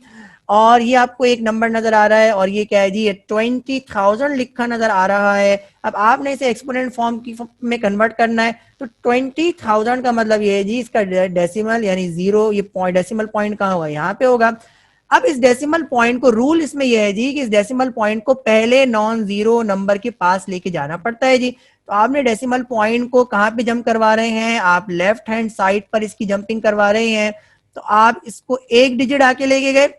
और ये आपको एक नंबर नजर आ रहा है और ये क्या है जी, ये 20,000 लिखा नजर आ रहा है। अब आपने इसे एक्सपोनेंट फॉर्म की में कन्वर्ट करना है। तो 20,000 का मतलब ये है जी, इसका डेसिमल यानी 0, ये पॉइंट, डेसिमल पॉइंट कहाँ होगा, यहाँ पे होगा। अब इस डेसिमल पॉइंट को, रूल इसमें यह है जी कि इस डेसिमल पॉइंट को पहले नॉन जीरो नंबर के पास लेके जाना पड़ता है जी। तो आपने डेसिमल पॉइंट को कहाँ पे जंप करवा रहे हैं, आप लेफ्ट हैंड साइड पर इसकी जंपिंग करवा रहे हैं। तो आप इसको 1 डिजिट आके लेके गए,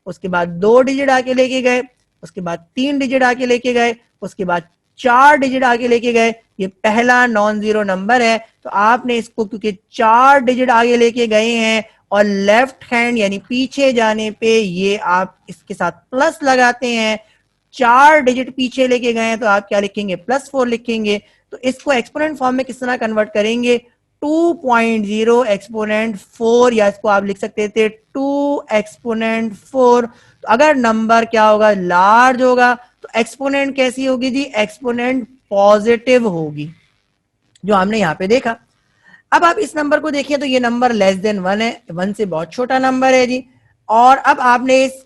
उसके बाद 2 डिजिट आके लेके गए, उसके बाद 3 डिजिट आके लेके गए, उसके बाद 4 डिजिट आगे लेके गए। ये पहला नॉन जीरो नंबर है। तो आपने इसको क्योंकि 4 डिजिट आगे लेके गए हैं और लेफ्ट हैंड यानी पीछे जाने पे ये आप इसके साथ प्लस लगाते हैं, 4 डिजिट पीछे लेके गए हैं, तो आप क्या लिखेंगे, +4 लिखेंगे। तो इसको एक्सपोनेंट फॉर्म में किस तरह कन्वर्ट करेंगे, 2.0 एक्सपोनेंट 4, या इसको आप लिख सकते थे 2 एक्सपोनेंट 4। तो अगर नंबर क्या होगा, लार्ज होगा, तो एक्सपोनेंट कैसी होगी जी, एक्सपोनेंट पॉजिटिव होगी, जो हमने यहाँ पे देखा। अब आप इस नंबर को देखिए तो ये नंबर <1 है, 1 से बहुत छोटा नंबर है जी। और अब आपने इस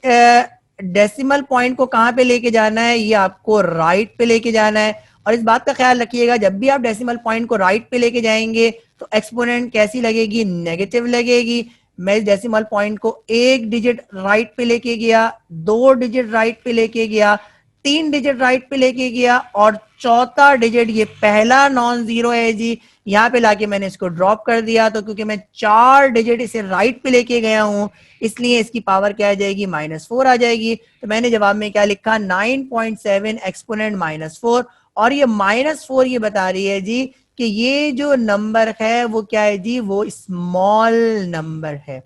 डेसिमल पॉइंट को कहाँ पे लेके जाना है, ये आपको राइट पे लेके जाना है। और इस बात का ख्याल रखिएगा, जब भी आप डेसिमल पॉइंट को राइट पे लेके जाएंगे तो एक्सपोनेंट कैसी लगेगी, नेगेटिव लगेगी। मैं इस डेसिमल पॉइंट को 1 डिजिट राइट पे लेके गया, 2 डिजिट राइट पे लेके गया, 3 डिजिट राइट पे लेके गया, और चौथा डिजिट ये पहला नॉन जीरो है जी, यहाँ पे लाके मैंने इसको ड्रॉप कर दिया। तो क्योंकि मैं 4 डिजिट इसे राइट पे लेके गया हूं, इसलिए इसकी पावर क्या आ जाएगी, -4 आ जाएगी। तो मैंने जवाब में क्या लिखा, 9.7 एक्सपोनेंट -4। और ये -4 ये बता रही है जी कि ये जो नंबर है वो क्या है जी, वो स्मॉल नंबर है।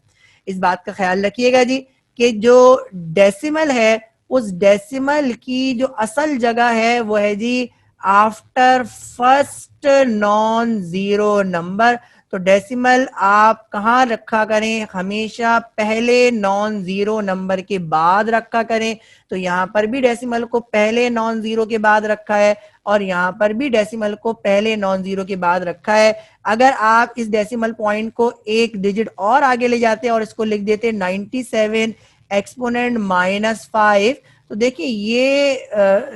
इस बात का ख्याल रखिएगा जी कि जो डेसिमल है, उस डेसिमल की जो असल जगह है वो है जी after first non zero number. तो डेसिमल आप कहाँ रखा करें, हमेशा पहले नॉन जीरो नंबर के बाद रखा करें। तो यहाँ पर भी डेसिमल को पहले नॉन जीरो के बाद रखा है, और यहाँ पर भी डेसिमल को पहले नॉन जीरो के बाद रखा है। अगर आप इस डेसिमल पॉइंट को 1 डिजिट और आगे ले जाते और इसको लिख देते 97 एक्सपोनेंट -5, तो देखिए ये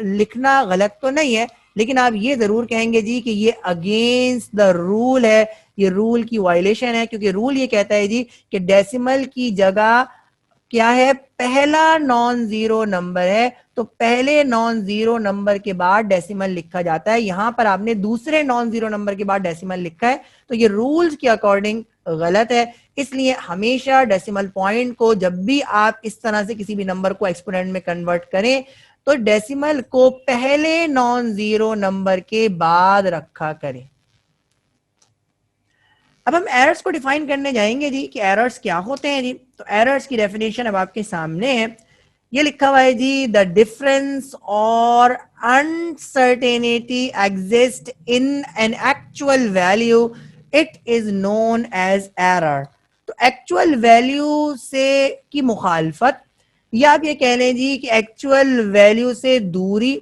लिखना गलत तो नहीं है, लेकिन आप ये जरूर कहेंगे जी कि ये अगेंस्ट द रूल है, ये रूल की वायलेशन है, क्योंकि रूल ये कहता है जी कि डेसिमल की जगह क्या है, पहला नॉन जीरो नंबर है, तो पहले नॉन जीरो नंबर के बाद डेसिमल लिखा जाता है। यहां पर आपने दूसरे नॉन जीरो नंबर के बाद डेसिमल लिखा है, तो ये रूल्स के अकॉर्डिंग गलत है। इसलिए हमेशा डेसिमल पॉइंट को जब भी आप इस तरह से किसी भी नंबर को एक्सपोनेंट में कन्वर्ट करें तो डेसिमल को पहले नॉन जीरो नंबर के बाद रखा करें। अब हम एरर्स को डिफाइन करने जाएंगे जी कि एरर्स क्या होते हैं जी। तो एरर्स की डेफिनेशन अब आपके सामने है, ये लिखा हुआ है जी, the difference or uncertainty exist in an actual value, it is known as error. तो एक्चुअल वैल्यू से की मुखालफत, या आप ये कह लें जी कि एक्चुअल वैल्यू से दूरी,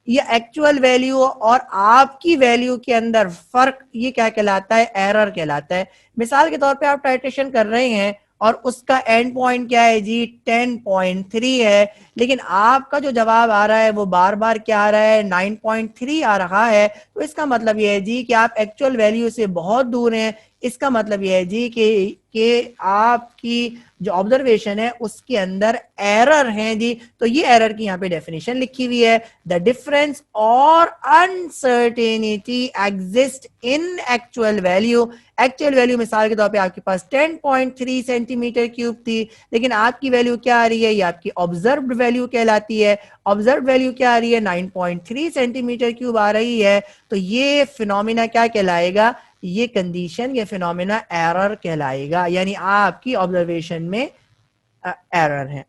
ये एक्चुअल वैल्यू और आपकी वैल्यू के अंदर फर्क, ये क्या कहलाता है, एरर कहलाता है। मिसाल के तौर पे आप टाइट्रेशन कर रहे हैं और उसका एंड पॉइंट क्या है जी, 10.3 है, लेकिन आपका जो जवाब आ रहा है वो बार बार क्या आ रहा है, 9.3 आ रहा है। तो इसका मतलब ये है जी कि आप एक्चुअल वैल्यू से बहुत दूर हैं। इसका मतलब ये है जी कि आपकी जो ऑब्जर्वेशन है उसके अंदर एरर है जी। तो ये एरर की यहाँ पे डेफिनेशन लिखी हुई है, the difference or uncertainty exist in actual value. Actual value मिसाल के तौर पे आपके पास 10.3 सेंटीमीटर क्यूब थी, लेकिन आपकी वैल्यू क्या आ रही है, ये आपकी ऑब्जर्व्ड वैल्यू कहलाती है। ऑब्जर्व्ड वैल्यू क्या आ रही है, 9.3 सेंटीमीटर क्यूब आ रही है। तो ये फिनोमिना क्या कहलाएगा, ये कंडीशन, ये फिनोमिना एरर कहलाएगा, यानी आपकी ऑब्जर्वेशन में एरर है।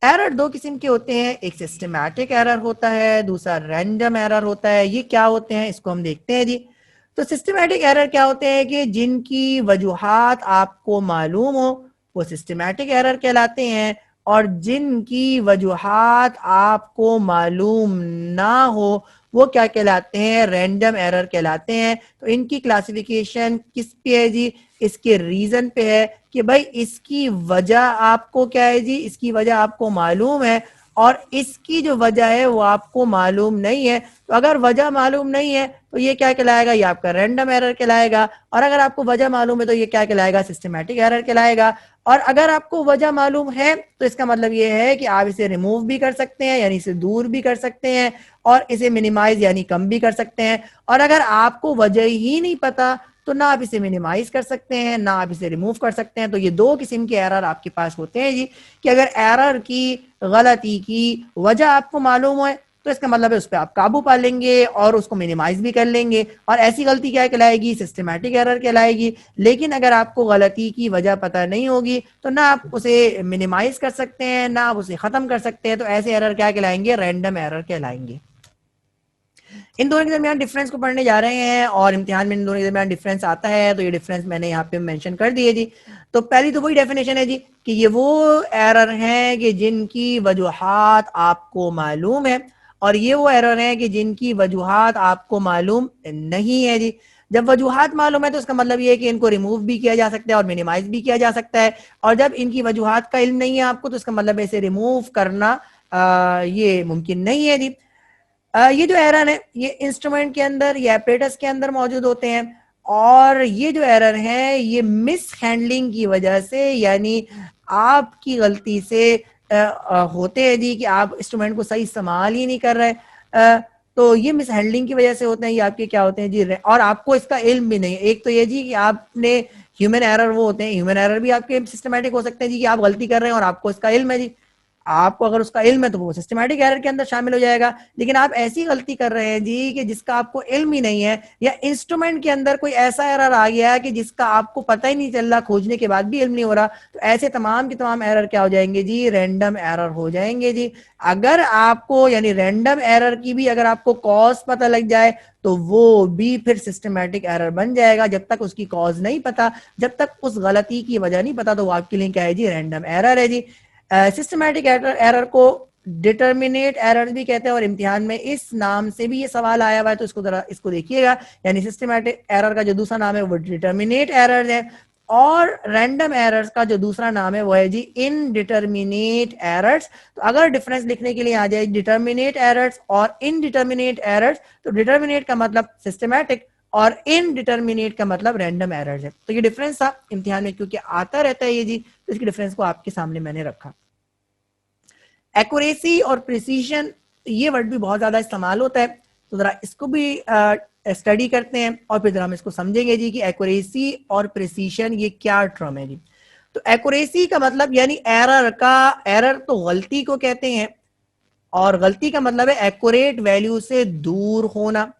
एरर दो किस्म के होते हैं, एक सिस्टमैटिक एरर होता है, दूसरा रैंडम एरर होता है। ये क्या होते हैं इसको हम देखते हैं जी। तो सिस्टमैटिक एरर क्या होते हैं कि जिनकी वजूहात आपको मालूम हो वो सिस्टमैटिक एरर कहलाते हैं, और जिनकी वजूहात आपको मालूम ना हो वो क्या कहलाते हैं, रैंडम एरर कहलाते हैं। तो इनकी क्लासिफिकेशन किस पे है जी, इसके रीजन पे है कि भाई इसकी वजह आपको क्या है जी, इसकी वजह आपको मालूम है और इसकी जो वजह है वो आपको मालूम नहीं है। तो अगर वजह मालूम नहीं है तो ये क्या कहलाएगा, ये आपका रैंडम एरर कहलाएगा, और अगर आपको वजह मालूम है तो ये क्या कहलाएगा, सिस्टमैटिक एरर कहलाएगा। और अगर आपको वजह मालूम है तो इसका मतलब ये है कि आप इसे रिमूव भी कर सकते हैं, यानी इसे दूर भी कर सकते हैं, और इसे मिनिमाइज यानी कम भी कर सकते हैं। और अगर आपको वजह ही नहीं पता तो ना आप इसे मिनिमाइज कर सकते हैं ना आप इसे रिमूव कर सकते हैं। तो ये दो किस्म के एरर आपके पास होते हैं जी, कि अगर एरर की, गलती की वजह आपको मालूम है तो इसका मतलब है उस पर आप काबू पा लेंगे और उसको मिनिमाइज भी कर लेंगे, और ऐसी गलती क्या कहलाएगी, सिस्टमैटिक एरर कहलाएगी। लेकिन अगर आपको गलती की वजह पता नहीं होगी तो ना आप उसे मिनिमाइज कर सकते हैं ना आप उसे खत्म कर सकते हैं, तो ऐसे एरर क्या कहलाएंगे, रैंडम एरर कहलाएंगे। इन दोनों के दरमियान डिफरेंस को पढ़ने जा रहे हैं और इम्तिहान में इन दोनों के दरमियान डिफरेंस आता है, तो ये डिफरेंस मैंने यहाँ पे मेंशन कर दिए जी। तो पहली तो वही डेफिनेशन है जी कि ये वो एरर हैं कि जिनकी वजूहात आपको मालूम है, और ये वो एरर हैं कि जिनकी वजूहात आपको मालूम नहीं है जी। जब वजूहात मालूम है तो इसका मतलब ये है कि इनको रिमूव भी किया जा सकता है और मिनिमाइज भी किया जा सकता है, और जब इनकी वजूहात का इल्म नहीं है आपको तो इसका मतलब इसे रिमूव करना ये मुमकिन नहीं है जी। ये जो एरर है ये इंस्ट्रूमेंट के अंदर, ये एपरेटस के अंदर मौजूद होते हैं, और ये जो एरर है ये मिस हैंडलिंग की वजह से, यानी आपकी गलती से होते हैं जी, कि आप इंस्ट्रूमेंट को सही इस्तेमाल ही नहीं कर रहे। तो ये मिस हैंडलिंग की वजह से होते हैं, ये आपके क्या होते हैं जी, और आपको इसका इल्म भी नहीं है। एक तो ये जी कि आपने ह्यूमन एरर वो होते हैं, ह्यूमन एरर भी आपके सिस्टमैटिक हो सकते हैं जी, कि आप गलती कर रहे हैं और आपको इसका इल्म है जी। आपको अगर उसका इल्म है तो वो सिस्टमैटिक एरर के अंदर शामिल हो जाएगा। लेकिन आप ऐसी गलती कर रहे हैं जी कि जिसका आपको इल्म ही नहीं है, या इंस्ट्रूमेंट के अंदर कोई ऐसा एरर आ गया है कि जिसका आपको पता ही नहीं चल रहा, खोजने के बाद भी इल्म नहीं हो रहा, तो ऐसे तमाम के तमाम एरर क्या हो जाएंगे जी, रैंडम एरर हो जाएंगे जी। अगर आपको, यानी रैंडम एरर की भी अगर आपको कॉज पता लग जाए तो वो भी फिर सिस्टमैटिक एरर बन जाएगा। जब तक उसकी कॉज नहीं पता, जब तक उस गलती की वजह नहीं पता, तो वो आपके लिए क्या है जी, रैंडम एरर है जी। सिस्टमैटिक एरर को डिटर्मिनेट एरर भी कहते हैं, और इम्तिहान में इस नाम से भी ये सवाल आया हुआ है, तो इसको जरा इसको देखिएगा। यानी सिस्टमैटिक एरर का जो दूसरा नाम है वो डिटर्मिनेट एरर है। और रैंडम एरर्स का जो दूसरा नाम है वो है जी इनडिटर्मिनेट एरर्स। तो अगर डिफरेंस लिखने के लिए आ जाए डिटर्मिनेट एरर्स और इनडिटर्मिनेट एरर्स, तो डिटर्मिनेट का मतलब सिस्टमैटिक और इनडिटर्मिनेट का मतलब रैंडम एरर्स है। तो ये डिफरेंस था इम्तिहान में, क्योंकि आता रहता है ये जी, तो इसकी डिफरेंस को आपके सामने मैंने रखा। एक्यूरेसी और प्रिसीजन, ये वर्ड भी बहुत ज्यादा इस्तेमाल होता है, तो जरा इसको भी स्टडी करते हैं और फिर जरा हम इसको समझेंगे जी कि एक्यूरेसी और प्रिसीजन ये क्या टर्म है जी। तो एक्यूरेसी का मतलब यानी एरर का, एरर तो गलती को कहते हैं, और गलती का मतलब है एक्यूरेट वैल्यू से दूर होना।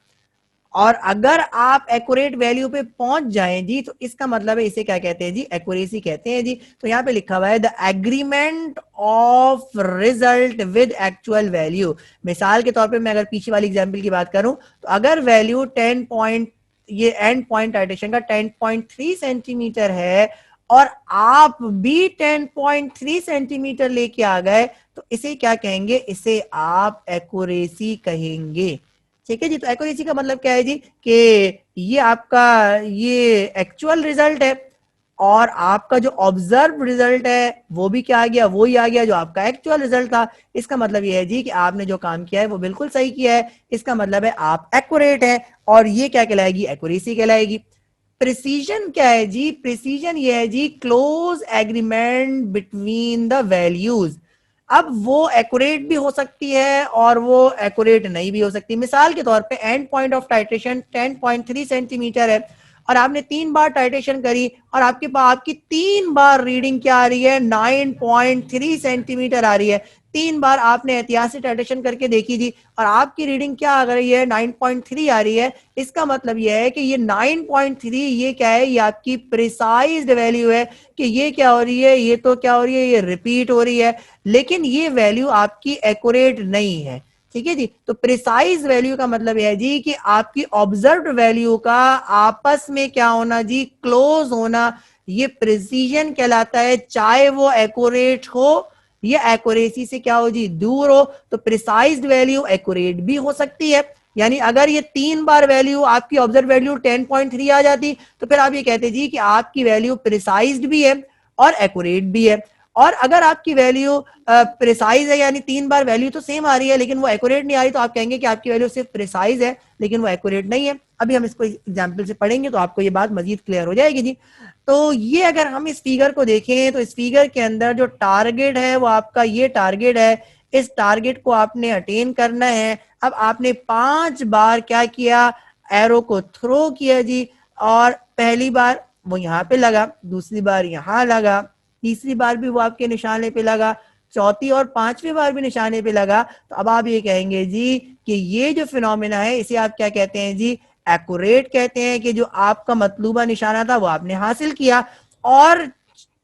और अगर आप एक्यूरेट वैल्यू पे पहुंच जाएं जी, तो इसका मतलब है इसे क्या कहते हैं जी, एक्यूरेसी कहते हैं जी। तो यहां पे लिखा हुआ है the agreement of result with actual value. मिसाल के तौर पे मैं अगर पीछे वाली एग्जांपल की बात करूं, तो अगर वैल्यू 10 पॉइंट, ये एंड पॉइंट टाइटेशन का 10.3 सेंटीमीटर है और आप भी 10.3 सेंटीमीटर लेके आ गए, तो इसे क्या कहेंगे, इसे आप एक्यूरेसी कहेंगे। ठीक है जी। तो एक्यूरेसी का मतलब क्या है जी कि ये आपका ये एक्चुअल रिजल्ट है और आपका जो ऑब्जर्व रिजल्ट है वो भी क्या आ गया, वो ही आ गया जो आपका एक्चुअल रिजल्ट था। इसका मतलब ये है जी कि आपने जो काम किया है वो बिल्कुल सही किया है, इसका मतलब है आप एक्यूरेट है, और ये क्या कहलाएगी, एक्यूरेसी कहलाएगी। प्रिसीजन क्या है जी, प्रिसीजन ये है जी close agreement between the values. अब वो एक्यूरेट भी हो सकती है और वो एक्यूरेट नहीं भी हो सकती। मिसाल के तौर पे and point of titration 10.3 centimetre है और आपने 3 बार टाइट्रेशन करी और आपके पास आपकी 3 बार रीडिंग क्या आ रही है, 9.3 सेंटीमीटर आ रही है। 3 बार आपने एहतियात से टाइट्रेशन करके देखी थी और आपकी रीडिंग क्या आ रही है, 9.3 आ रही है। इसका मतलब यह है कि ये 9.3 ये क्या है, ये आपकी प्रिसाइज्ड वैल्यू है कि ये क्या हो रही है, ये तो क्या हो रही है, ये रिपीट हो रही है, लेकिन ये वैल्यू आपकी एक्यूरेट नहीं है। ठीक है जी। तो प्रिसाइज वैल्यू का मतलब है जी कि आपकी ऑब्जर्व्ड वैल्यू का आपस में क्या होना जी, क्लोज होना, ये प्रिसीजन कहलाता है, चाहे वो एक्यूरेट हो या एक्यूरेसी से क्या हो जी, दूर हो। तो प्रिसाइज्ड वैल्यू एक्यूरेट भी हो सकती है, यानी अगर ये 3 बार वैल्यू आपकी ऑब्जर्व वैल्यू 10.3 आ जाती, तो फिर आप ये कहते जी कि आपकी वैल्यू प्रिसाइज्ड भी है और एक्यूरेट भी है। और अगर आपकी वैल्यू प्रिसाइज है, यानी 3 बार वैल्यू तो सेम आ रही है लेकिन वो एक्यूरेट नहीं आ रही, तो आप कहेंगे कि आपकी वैल्यू सिर्फ प्रिसाइज है लेकिन वो एक्यूरेट नहीं है। अभी हम इसको एग्जाम्पल से पढ़ेंगे तो आपको ये बात मजीद क्लियर हो जाएगी जी। तो ये अगर हम इस फिगर को देखें, तो इस फिगर के अंदर जो टारगेट है वो आपका ये टारगेट है, इस टारगेट को आपने अटेन करना है। अब आपने 5 बार क्या किया, एरो को थ्रो किया जी, और पहली बार वो यहाँ पे लगा, दूसरी बार यहाँ लगा, तीसरी बार भी वो आपके निशाने पे लगा, चौथी और पांचवी बार भी निशाने पे लगा। तो अब आप ये कहेंगे जी कि ये जो फिनोमेना है इसे आप क्या कहते हैं जी, एक्यूरेट कहते हैं, कि जो आपका मतलूबा निशाना था वो आपने हासिल किया और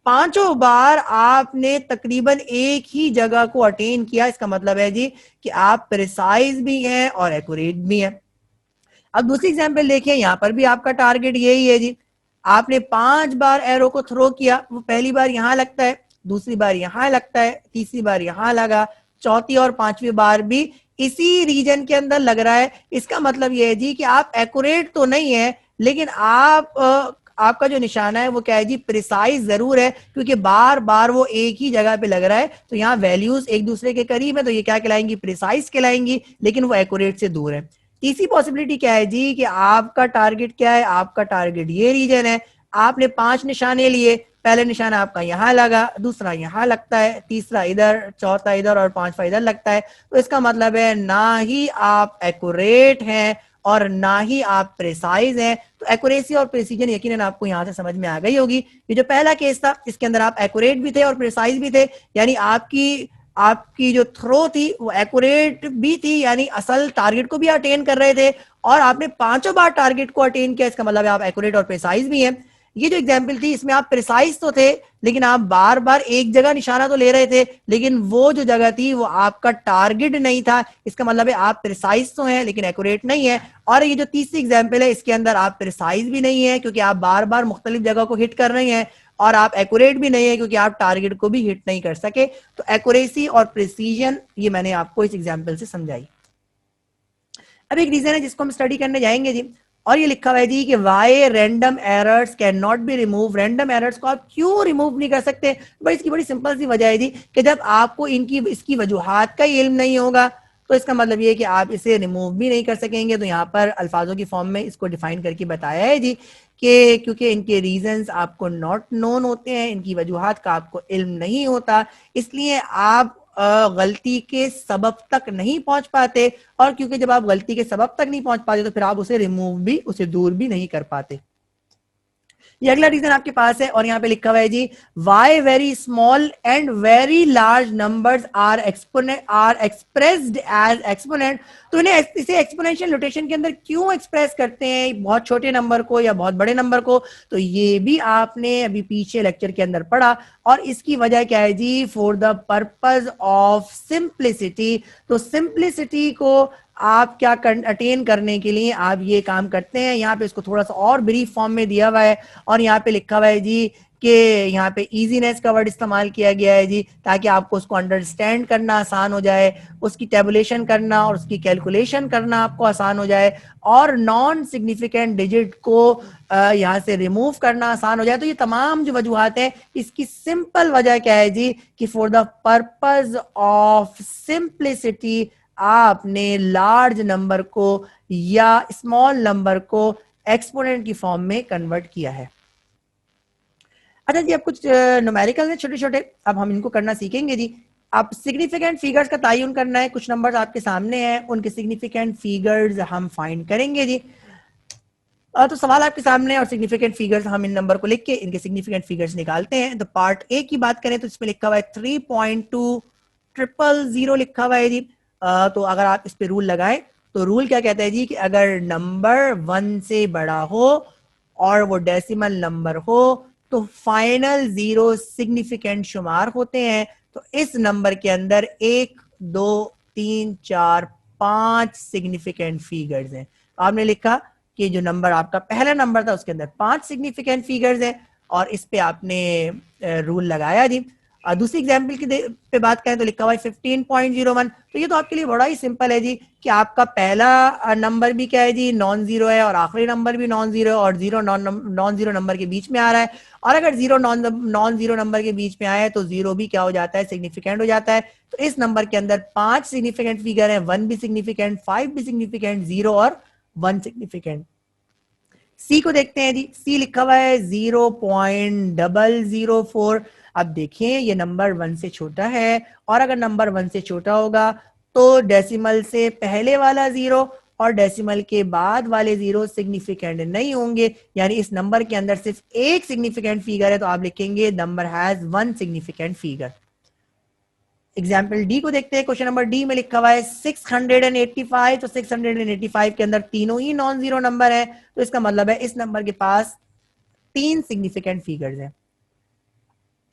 5 बार आपने तकरीबन एक ही जगह को अटेन किया। इसका मतलब है जी कि आप प्रिसाइज भी हैं और एक्यूरेट भी हैं। अब दूसरी एग्जाम्पल देखिए, यहां पर भी आपका टारगेट यही है जी। आपने 5 बार एरो को थ्रो किया, वो पहली बार यहां लगता है, दूसरी बार यहां लगता है, तीसरी बार यहां लगा, चौथी और पांचवी बार भी इसी रीजन के अंदर लग रहा है। इसका मतलब यह है जी कि आप एक्यूरेट तो नहीं है, लेकिन आपका जो निशाना है वो क्या है जी, प्रिसाइज जरूर है, क्योंकि बार बार वो एक ही जगह पे लग रहा है। तो यहाँ वैल्यूज एक दूसरे के करीब है, तो ये क्या कहलाएंगी, प्रिसाइज कहलाएंगी, लेकिन वो एक्यूरेट से दूर है। तीसरी पॉसिबिलिटी क्या है जी कि आपका टारगेट क्या है, आपका टारगेट ये रीजन है। आपने 5 निशाने लिए, पहले निशाना आपका यहां लगा, दूसरा यहां लगता है, तीसरा इधर, चौथा इधर और पांचवा इधर लगता है। तो इसका मतलब है ना ही आप एक्यूरेट हैं और ना ही आप प्रिसाइज हैं। तो एक्यूरेसी और प्रिसीजन यकीनन आपको यहां से समझ में आ गई होगी। ये जो पहला केस था इसके अंदर आप एक्यूरेट भी थे और प्रिसाइज भी थे, यानी आपकी जो थ्रो थी वो एक्यूरेट भी थी, यानी असल टारगेट को भी अटेन कर रहे थे, और आपने 5 बार टारगेट को अटेन किया, इसका मतलब है आप एक्यूरेट और प्रिसाइज भी हैं। ये जो एग्जांपल थी इसमें आप प्रिसाइज तो थे, लेकिन आप बार बार एक जगह निशाना तो ले रहे थे, लेकिन वो जो जगह थी वो आपका टारगेट नहीं था। इसका मतलब है आप प्रिसाइज तो हैं लेकिन एक्यूरेट नहीं है। और ये जो तीसरी एग्जांपल है इसके अंदर आप प्रिसाइज भी नहीं है क्योंकि आप बार बार मुख्तलिफ जगह को हिट कर रहे हैं, और आप एक्यूरेट भी नहीं है क्योंकि आप टारगेट को भी हिट नहीं कर सके। तो एक्यूरेसी और प्रिसीजन ये मैंने आपको इस एग्जांपल से समझाई। अब एक रीजन है जिसको हम स्टडी करने जाएंगे जी, और ये लिखा हुआ है जी कि why random errors can not be remove, random errors को आप क्यों रिमूव नहीं कर सकते? भाई इसकी बड़ी सिंपल सी वजह है जी कि जब आपको इनकी इसकी वजूहात का इल्म नहीं होगा तो इसका मतलब ये है कि आप इसे रिमूव भी नहीं कर सकेंगे। तो यहाँ पर अल्फाजों की फॉर्म में इसको डिफाइन करके बताया है जी कि क्योंकि इनके रीजंस आपको नॉट नोन होते हैं, इनकी वजूहात का आपको इल्म नहीं होता, इसलिए आप गलती के सबब तक नहीं पहुंच पाते, और क्योंकि जब आप गलती के सबब तक नहीं पहुंच पाते तो फिर आप उसे रिमूव भी, उसे दूर भी नहीं कर पाते। ये अगला रीजन आपके पास है और यहाँ पे लिखा हुआ है जी why very small and very large numbers are expressed as exponent. तो इन्हें इसे एक्सपोनेंशियल नोटेशन के अंदर क्यों एक्सप्रेस करते हैं, बहुत छोटे नंबर को या बहुत बड़े नंबर को? तो ये भी आपने अभी पीछे लेक्चर के अंदर पढ़ा, और इसकी वजह क्या है जी? For the purpose of simplicity. तो सिंप्लिसिटी को आप क्या अटेन करने के लिए आप ये काम करते हैं। यहाँ पे इसको थोड़ा सा और ब्रीफ फॉर्म में दिया हुआ है और यहाँ पे लिखा हुआ है जी कि यहाँ पे इजीनेस का वर्ड इस्तेमाल किया गया है जी, ताकि आपको उसको अंडरस्टैंड करना आसान हो जाए, उसकी टेबुलेशन करना और उसकी कैलकुलेशन करना आपको आसान हो जाए, और नॉन सिग्निफिकेंट डिजिट को यहाँ से रिमूव करना आसान हो जाए। तो ये तमाम जो वजूहात हैं, इसकी सिंपल वजह क्या है जी कि for the purpose of simplicity आपने लार्ज नंबर को या स्मॉल नंबर को एक्सपोनेंट की फॉर्म में कन्वर्ट किया है। अच्छा जी, अब कुछ न्यूमेरिकल है छोटे छोटे, अब हम इनको करना सीखेंगे जी। आप सिग्निफिकेंट फिगर्स का तयन करना है, कुछ नंबर्स आपके सामने हैं, उनके सिग्निफिकेंट फिगर्स हम फाइंड करेंगे जी। तो सवाल आपके सामने और सिग्निफिकेंट फिगर्स, हम इन नंबर को लिख के इनके सिग्निफिकेंट फिगर्स निकालते हैं। तो पार्ट ए की बात करें तो इसमें लिखा हुआ है 3.200 लिखा हुआ है जी। तो अगर आप इस पे रूल लगाएं तो रूल क्या कहता है जी कि अगर नंबर 1 से बड़ा हो और वो डेसिमल नंबर हो तो फाइनल जीरो सिग्निफिकेंट शुमार होते हैं। तो इस नंबर के अंदर 1 2 3 4 5 सिग्निफिकेंट फिगर्स हैं। आपने लिखा कि जो नंबर आपका पहला नंबर था उसके अंदर 5 सिग्निफिकेंट फिगर्स हैं और इस पे आपने रूल लगाया जी। दूसरी एग्जाम्पल की पे बात करें तो लिखा हुआ है 15.01। तो ये तो आपके लिए बड़ा ही सिंपल है जी कि आपका पहला नंबर भी क्या है जी? नॉन जीरो है, और आखिरी नंबर भी नॉन जीरो है, और जीरो नॉन जीरो नंबर के बीच में आ रहा है। और अगर जीरो नॉन जीरो नंबर के बीच में आया है तो जीरो भी क्या हो जाता है? सिग्निफिकेंट हो जाता है। तो इस नंबर के अंदर 5 सिग्निफिकेंट फिगर है, 1 भी सिग्निफिकेंट, 5 भी सिग्निफिकेंट, 0 और 1 सिग्निफिकेंट। सी को देखते हैं जी। सी लिखा हुआ है 0.004। अब देखिए ये नंबर 1 से छोटा है, और अगर नंबर 1 से छोटा होगा तो डेसिमल से पहले वाला जीरो और डेसिमल के बाद वाले जीरो सिग्निफिकेंट नहीं होंगे, यानी इस नंबर के अंदर सिर्फ एक सिग्निफिकेंट फिगर है। तो आप लिखेंगे number has 1 significant figure. Example D को देखते हैं। क्वेश्चन नंबर डी में लिखा हुआ है 685। तो 685 के अंदर तीनों ही नॉन जीरो नंबर है, तो इसका मतलब है इस नंबर के पास 3 सिग्निफिकेंट फिगर्स हैं।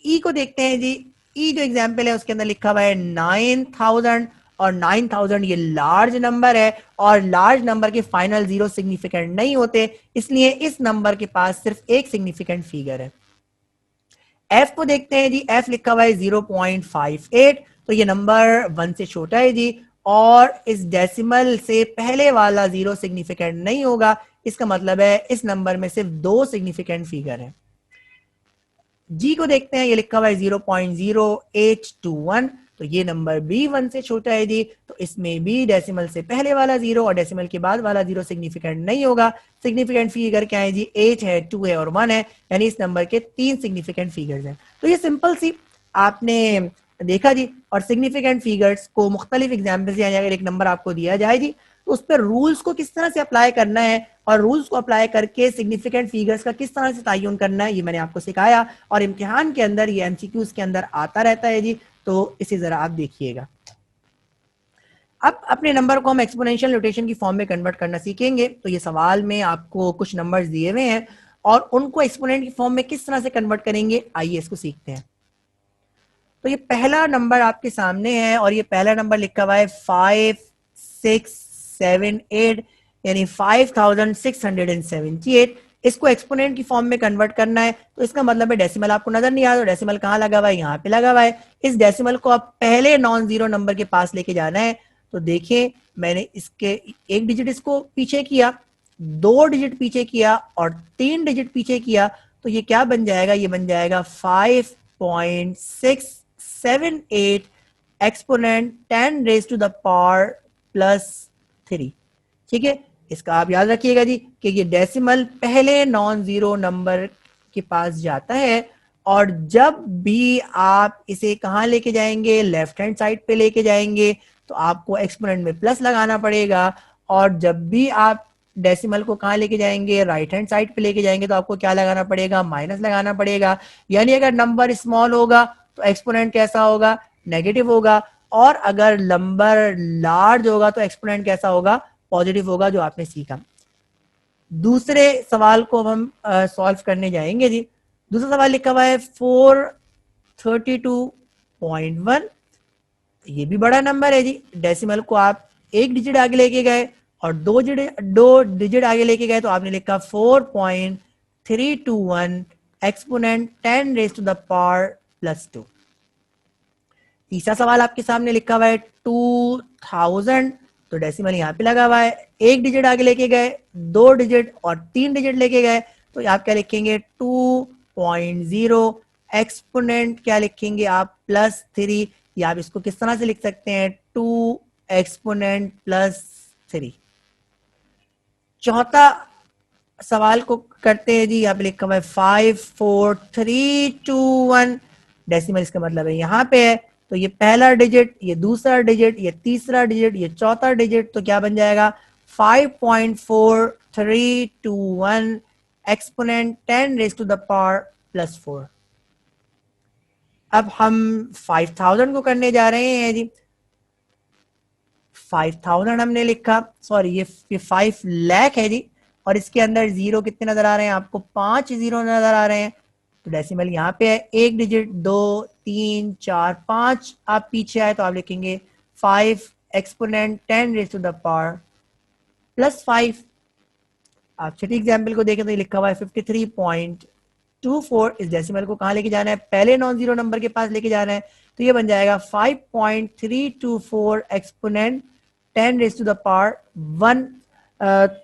ई को देखते हैं जी। ई जो एग्जाम्पल है उसके अंदर लिखा हुआ है 9000, और 9000 ये लार्ज नंबर है, और लार्ज नंबर के फाइनल जीरो सिग्निफिकेंट नहीं होते, इसलिए इस नंबर के पास सिर्फ एक सिग्निफिकेंट फिगर है। एफ को देखते हैं जी। एफ लिखा हुआ है 0.58। तो ये नंबर 1 से छोटा है जी, और इस डेसिमल से पहले वाला जीरो सिग्निफिकेंट नहीं होगा, इसका मतलब है इस नंबर में सिर्फ 2 सिग्निफिकेंट फिगर है। जी को देखते हैं। ये लिखा हुआ है 0.0821। तो ये नंबर भी 1 से छोटा है जी, तो इसमें भी डेसिमल से पहले वाला जीरो और डेसिमल के बाद वाला जीरो सिग्निफिकेंट नहीं होगा। सिग्निफिकेंट फिगर क्या है जी? 8 है, 2 है और 1 है, यानी इस नंबर के 3 सिग्निफिकेंट फिगर्स हैं। तो ये सिंपल सी आपने देखा जी। और सिग्निफिकेंट फिगर्स को मुख्तलिफ एग्जाम्पल से, यानी अगर एक नंबर आपको दिया जाए जी तो उस पर रूल्स को किस तरह से अप्लाई करना है, और रूल्स को अप्लाई करके सिग्निफिकेंट फिगर्स का किस तरह से तयन करना है, ये मैंने आपको सिखाया, और इम्तिहान के अंदर ये एमसीक्यूज के अंदर आता रहता है जी। तो इसे जरा आप देखिएगा। अब अपने नंबर को हम एक्सपोनेंशियल नोटेशन की फॉर्म में कन्वर्ट करना सीखेंगे। तो ये सवाल में आपको कुछ नंबर्स दिए हुए हैं और उनको एक्सपोनेंट की फॉर्म में किस तरह से कन्वर्ट करेंगे, आइए इसको सीखते हैं। तो ये पहला नंबर आपके सामने है, और ये पहला नंबर लिखा हुआ है 5678, यानी 5678। इसको एक्सपोनेंट की फॉर्म में कन्वर्ट करना है, तो इसका मतलब है डेसिमल आपको नजर नहीं आ रहा, डेसिमल कहाँ लगा हुआ है? यहाँ पे लगा हुआ है। इस डेसिमल को आप पहले नॉन जीरो नंबर के पास लेके जाना है। तो देखिए मैंने इसके एक डिजिट इसको पीछे किया, 2 डिजिट पीछे किया और 3 डिजिट पीछे किया तो ये क्या बन जाएगा, ये बन जाएगा 5.678 exponent 10 raise to the power +3। ठीक है, इसका आप याद रखिएगा जी कि ये डेसिमल पहले नॉन जीरो नंबर के पास जाता है और जब भी आप इसे कहाँ लेके जाएंगे, लेफ्ट हैंड साइड पे लेके जाएंगे तो आपको एक्सपोनेंट में प्लस लगाना पड़ेगा, और जब भी आप डेसिमल को कहाँ लेके जाएंगे, राइट हैंड साइड पे लेके जाएंगे तो आपको क्या लगाना पड़ेगा, माइनस लगाना पड़ेगा। यानी अगर नंबर स्मॉल होगा तो एक्सपोनेंट कैसा होगा, नेगेटिव होगा, और अगर नंबर लार्ज होगा तो एक्सपोनेंट कैसा होगा, पॉजिटिव होगा, जो आपने सीखा। दूसरे सवाल को हम सॉल्व करने जाएंगे जी। दूसरा सवाल लिखा हुआ है 432.1। ये भी बड़ा नंबर है जी, डेसिमल को आप एक डिजिट आगे लेके गए और दो डिजिट आगे लेके गए तो आपने लिखा 4.321 exponent 10 raise to the power +2। तीसरा सवाल आपके सामने लिखा हुआ है 2000, तो डेसिमल यहाँ पे लगा हुआ है, एक डिजिट आगे लेके गए, 2 डिजिट और 3 डिजिट लेके गए तो आप क्या लिखेंगे 2.0 एक्सपोनेंट क्या लिखेंगे आप +3, या आप इसको किस तरह से लिख सकते हैं 2 एक्सपोनेंट +3। चौथा सवाल को करते हैं जी। यहाँ पे लिखा हुआ है 54321, डेसिमल इसका मतलब है यहाँ पे है, तो ये पहला डिजिट, ये दूसरा डिजिट, ये तीसरा डिजिट, ये चौथा डिजिट, तो क्या बन जाएगा 5.4321 exponent 10 raise to the power +4। अब हम 5000 को करने जा रहे हैं जी। 5000 हमने लिखा, सॉरी ये 5 लाख है जी, और इसके अंदर जीरो कितने नजर आ रहे हैं आपको, 5 जीरो नजर आ रहे हैं, तो डेसिमल यहाँ पे है, एक डिजिट, 2 3 4 5 आप पीछे आए तो आप लिखेंगे 5 exponent 10 raise to the power +5। आप छठी एग्जाम्पल को देखें तो ये लिखा हुआ है 53.24, इस डेसिमल को कहाँ लेके जाना है, पहले नॉन जीरो नंबर के पास लेके जाना है, तो ये बन जाएगा 5.324 exponent 10 raise to the power 1।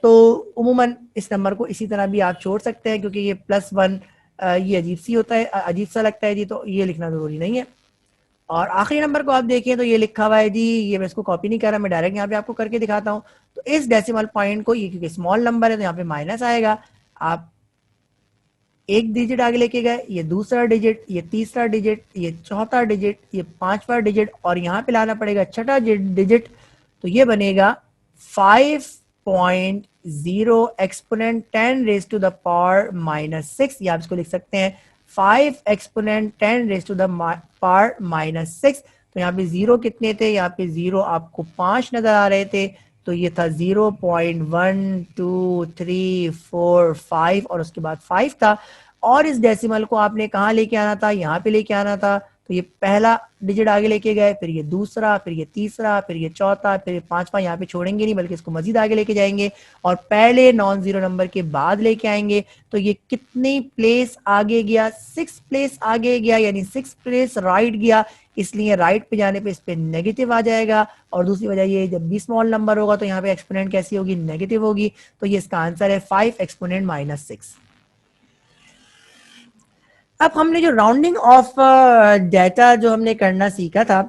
तो उमूमन इस नंबर को इसी तरह भी आप छोड़ सकते हैं क्योंकि ये +1 ये अजीब सी होता है, अजीब सा लगता है जी, तो ये लिखना जरूरी नहीं है। और आखिरी नंबर को आप देखिए तो ये लिखा हुआ है जी, ये मैं इसको कॉपी नहीं कर रहा, मैं डायरेक्ट यहाँ पे आपको करके दिखाता हूँ। तो इस डेसिमल पॉइंट को, ये क्योंकि स्मॉल नंबर है तो यहाँ पे माइनस आएगा, आप एक डिजिट आगे लेके गए, ये दूसरा डिजिट, ये तीसरा डिजिट, ये चौथा डिजिट, ये पांचवा डिजिट, और यहाँ पे लाना पड़ेगा छठा डिजिट, तो ये बनेगा 5.0 exponent 10 raise to the power -6, या आप इसको लिख सकते हैं 5 exponent 10 raise to the power -6। तो यहाँ पे जीरो कितने थे, यहाँ पे जीरो आपको 5 नजर आ रहे थे, तो ये था 0.1234 और उसके बाद 5 था, और इस डेसिमल को आपने कहाँ लेके आना था, यहाँ पे लेके आना था, तो ये पहला डिजिट आगे लेके गए, फिर ये दूसरा, फिर ये तीसरा, फिर ये चौथा, फिर ये पांचवा, यहाँ पे छोड़ेंगे नहीं बल्कि इसको मजीद आगे लेके जाएंगे और पहले नॉन जीरो नंबर के बाद लेके आएंगे, तो ये कितनी प्लेस आगे गया, 6 प्लेस आगे गया, यानी 6 प्लेस राइट गया, इसलिए राइट पे जाने पे इस पे नेगेटिव आ जाएगा। और दूसरी वजह ये, जब भी स्मॉल नंबर होगा तो यहाँ पे एक्सपोनेंट कैसी होगी, नेगेटिव होगी, तो ये इसका आंसर है 5 एक्सपोनेंट -6। अब हमने जो राउंडिंग ऑफ डेटा जो हमने करना सीखा था,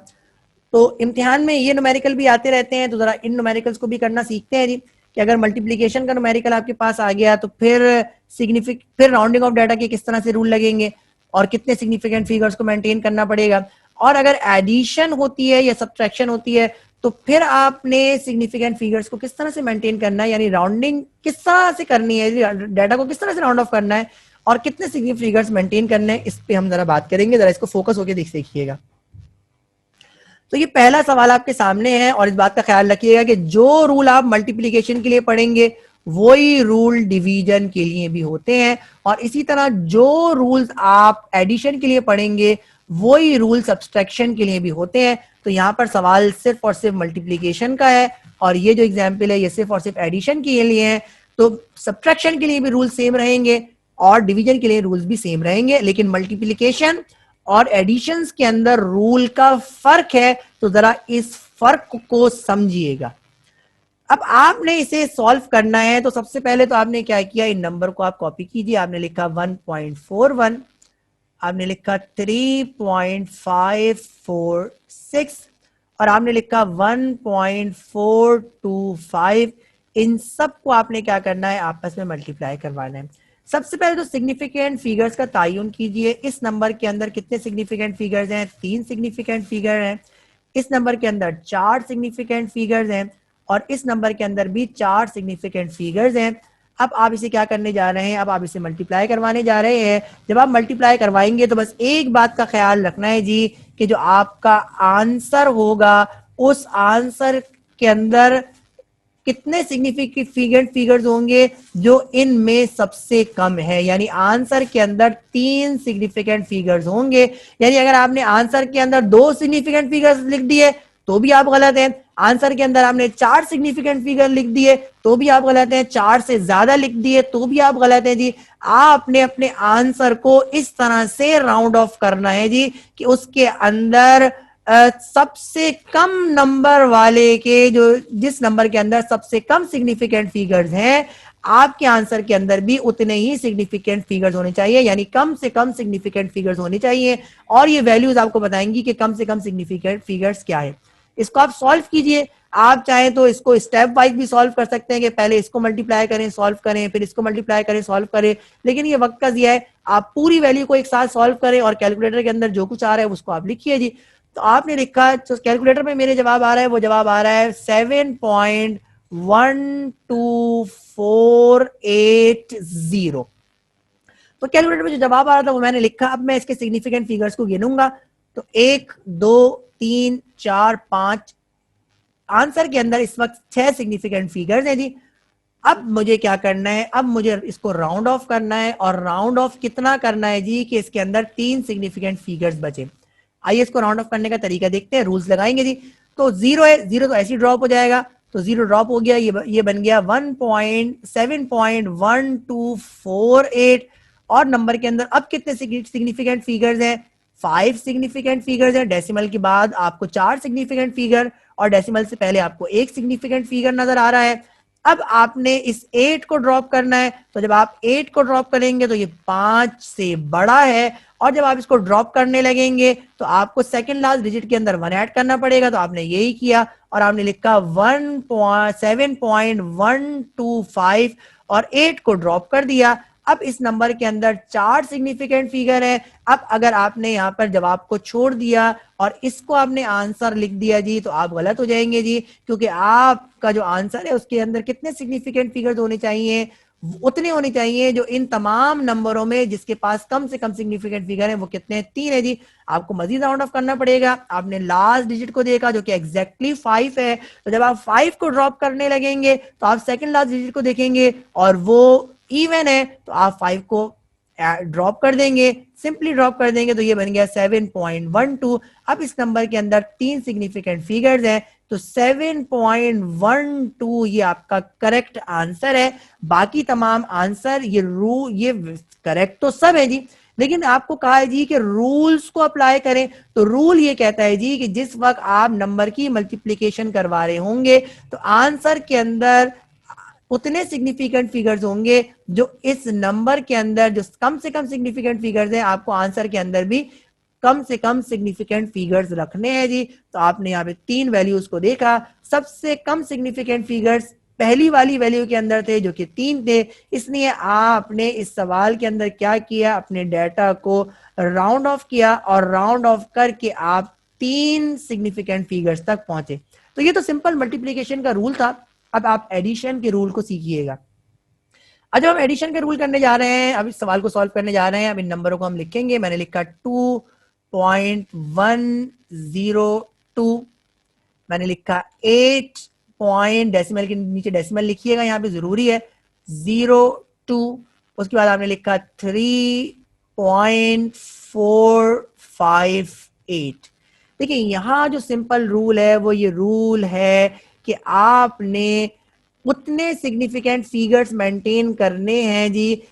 तो इम्तिहान में ये न्यूमेरिकल भी आते रहते हैं, तो जरा इन न्यूमेरिकल्स को भी करना सीखते हैं जी, कि अगर मल्टीप्लिकेशन का न्यूमेरिकल आपके पास आ गया तो फिर राउंडिंग ऑफ डाटा के किस तरह से रूल लगेंगे और कितने सिग्निफिकेंट फिगर्स को मेंटेन करना पड़ेगा, और अगर एडिशन होती है या सब्ट्रैक्शन होती है तो फिर आपने सिग्निफिकेंट फिगर्स को किस तरह से मेंटेन करना है, यानी राउंडिंग किस तरह से करनी है, डाटा को किस तरह से राउंड ऑफ करना है और कितने सिग्निफिकेंट फिगर्स मेंटेन करने हैं, इस पे हम जरा बात करेंगे। जरा इसको फोकस होकर देखिएगा। तो ये पहला सवाल आपके सामने है, और इस बात का ख्याल रखिएगा कि जो रूल आप मल्टीप्लिकेशन के लिए पढ़ेंगे वही रूल डिवीजन के लिए भी होते हैं, और इसी तरह जो रूल्स आप एडिशन के लिए पढ़ेंगे वही रूल सब्सट्रैक्शन के लिए भी होते हैं। तो यहाँ पर सवाल सिर्फ और सिर्फ मल्टीप्लिकेशन का है, और ये जो एग्जाम्पल है ये सिर्फ और सिर्फ एडिशन के लिए है। तो सब्सट्रैक्शन के लिए भी रूल सेम रहेंगे और डिवीजन के लिए रूल्स भी सेम रहेंगे, लेकिन मल्टीप्लिकेशन और एडिशंस के अंदर रूल का फर्क है, तो जरा इस फर्क को समझिएगा। अब आपने इसे सॉल्व करना है, तो सबसे पहले तो आपने क्या किया, इन नंबर को आप कॉपी कीजिए। आपने लिखा 1.41, आपने लिखा 3.546 और आपने लिखा 1.425। इन सब को आपने क्या करना है, आपस में मल्टीप्लाई करवाना है। सबसे पहले तो सिग्निफिकेंट फिगर्स का तायुन कीजिए। इस नंबर के अंदर कितने सिग्निफिकेंट फिगर्स हैं, 3 सिग्निफिकेंट फिगर हैं। इस नंबर के अंदर 4 सिग्निफिकेंट फिगर्स हैं और इस नंबर के अंदर भी 4 सिग्निफिकेंट फिगर्स हैं। अब आप इसे क्या करने जा रहे हैं, अब आप इसे मल्टीप्लाई करवाने जा रहे हैं। जब आप मल्टीप्लाई करवाएंगे तो बस एक बात का ख्याल रखना है जी, कि जो आपका आंसर होगा उस आंसर के अंदर कितने सिग्निफिकेंट फिगर्स होंगे, जो इनमें सबसे कम है। यानी आंसर के अंदर 3 सिग्निफिकेंट फिगर्स होंगे। यानी अगर आपने आंसर के अंदर 2 सिग्निफिकेंट फिगर्स लिख दिए तो भी आप गलत हैं। आंसर के अंदर आपने 4 सिग्निफिकेंट फिगर लिख दिए तो भी आप गलत हैं। 4 से ज्यादा लिख दिए तो भी आप गलत हैं जी। आपने अपने आंसर को इस तरह से राउंड ऑफ करना है जी, कि उसके अंदर सबसे कम नंबर वाले के, जो जिस नंबर के अंदर सबसे कम सिग्निफिकेंट फिगर्स हैं, आपके आंसर के अंदर भी उतने ही सिग्निफिकेंट फिगर्स होने चाहिए। यानी कम से कम सिग्निफिकेंट फिगर्स होने चाहिए। और ये वैल्यूज आपको बताएंगी कि कम से कम सिग्निफिकेंट फिगर्स क्या है। इसको आप सॉल्व कीजिए। आप चाहें तो इसको स्टेप वाइज भी सॉल्व कर सकते हैं, कि पहले इसको मल्टीप्लाई करें, सॉल्व करें, फिर इसको मल्टीप्लाई करें, सॉल्व करें। लेकिन ये वक्त का दिया है, आप पूरी वैल्यू को एक साथ सॉल्व करें और कैलकुलेटर के अंदर जो कुछ आ रहा है उसको आप लिखिए जी। तो आपने लिखा, जो कैलकुलेटर में मेरे जवाब आ रहा है वो जवाब आ रहा है 7.12480। तो कैलकुलेटर में जो जवाब आ रहा था वो मैंने लिखा। अब मैं इसके सिग्निफिकेंट फिगर्स को गिनूंगा। तो 1 2 3 4 5, आंसर के अंदर इस वक्त 6 सिग्निफिकेंट फिगर्स हैं जी। अब मुझे क्या करना है, अब मुझे इसको राउंड ऑफ करना है। और राउंड ऑफ कितना करना है जी, कि इसके अंदर 3 सिग्निफिकेंट फिगर्स बचे। आइए इसको राउंड ऑफ करने का तरीका देखते हैं, रूल्स लगाएंगे जी। तो 0 है, 0 तो ऐसे ही ड्रॉप हो जाएगा। तो 0 ड्रॉप हो गया, ये बन गया 1.7.1248। और नंबर के अंदर अब कितने सिग्निफिकेंट फिगर्स हैं, 5 सिग्निफिकेंट फिगर्स हैं। डेसिमल के बाद आपको 4 सिग्निफिकेंट फिगर और डेसिमल से पहले आपको 1 सिग्निफिकेंट फिगर नजर आ रहा है। अब आपने इस 8 को ड्रॉप करना है। तो जब आप 8 को ड्रॉप करेंगे तो ये 5 से बड़ा है। और जब आप इसको ड्रॉप करने लगेंगे तो आपको सेकंड लास्ट डिजिट के अंदर 1 ऐड करना पड़ेगा। तो आपने यही किया और आपने लिखा 7.125 और 8 को ड्रॉप कर दिया। अब इस नंबर के अंदर 4 सिग्निफिकेंट फिगर है। अब अगर आपने यहाँ पर जवाब को छोड़ दिया और इसको आपने आंसर लिख दिया जी, तो आप गलत हो जाएंगे जी, क्योंकि आपका जो आंसर है उसके अंदर कितने सिग्निफिकेंट फिगर्स होने चाहिए, उतने होने चाहिए जो इन तमाम नंबरों में जिसके पास कम से कम सिग्निफिकेंट फिगर है वो कितने, 3 है जी। आपको मजीद राउंड ऑफ करना पड़ेगा। आपने लास्ट डिजिट को देखा जो कि एग्जैक्टली 5 है। तो जब आप 5 को ड्रॉप करने लगेंगे तो आप सेकंड लास्ट डिजिट को देखेंगे और वो इवन है, तो आप 5 को ड्रॉप कर देंगे, सिंपली ड्रॉप कर देंगे। तो ये बन गया 7.12। अब इस नंबर के अंदर 3 सिग्निफिकेंट फिगर्स हैं, तो 7.12 ये आपका करेक्ट आंसर है। बाकी तमाम आंसर ये करेक्ट तो सब है जी, लेकिन आपको कहा है जी कि रूल्स को अप्लाई करें। तो रूल ये कहता है जी कि जिस वक्त आप नंबर की मल्टीप्लिकेशन करवा रहे होंगे तो आंसर के अंदर उतने सिग्निफिकेंट फिगर्स होंगे जो इस नंबर के अंदर जो कम से कम सिग्निफिकेंट फिगर्स हैं, आपको आंसर के अंदर भी कम से कम सिग्निफिकेंट फिगर्स रखने हैं जी। तो आपने यहाँ पे 3 वैल्यूज को देखा। सबसे कम सिग्निफिकेंट फिगर्स पहली वाली वैल्यू के अंदर थे जो कि 3 थे। इसलिए आपने इस सवाल के अंदर क्या किया, अपने डेटा को राउंड ऑफ किया और राउंड ऑफ करके आप 3 सिग्निफिकेंट फिगर्स तक पहुंचे। तो ये तो सिंपल मल्टीप्लीकेशन का रूल था। अब आप एडिशन के रूल को सीखिएगा। अब जब हम एडिशन के रूल करने जा रहे हैं, अब इस सवाल को सॉल्व करने जा रहे हैं, अब इन नंबरों को हम लिखेंगे। मैंने लिखा 2.102, मैंने लिखा 8 पॉइंट, डेसिमल के नीचे डेसिमल लिखिएगा, यहाँ पे जरूरी है, 02। उसके बाद आपने लिखा 3.458। देखिए यहाँ जो सिंपल रूल है वो ये रूल है कि आपने उतने सिग्निफिकेंट फिगर्स मेंटेन करने हैं जी,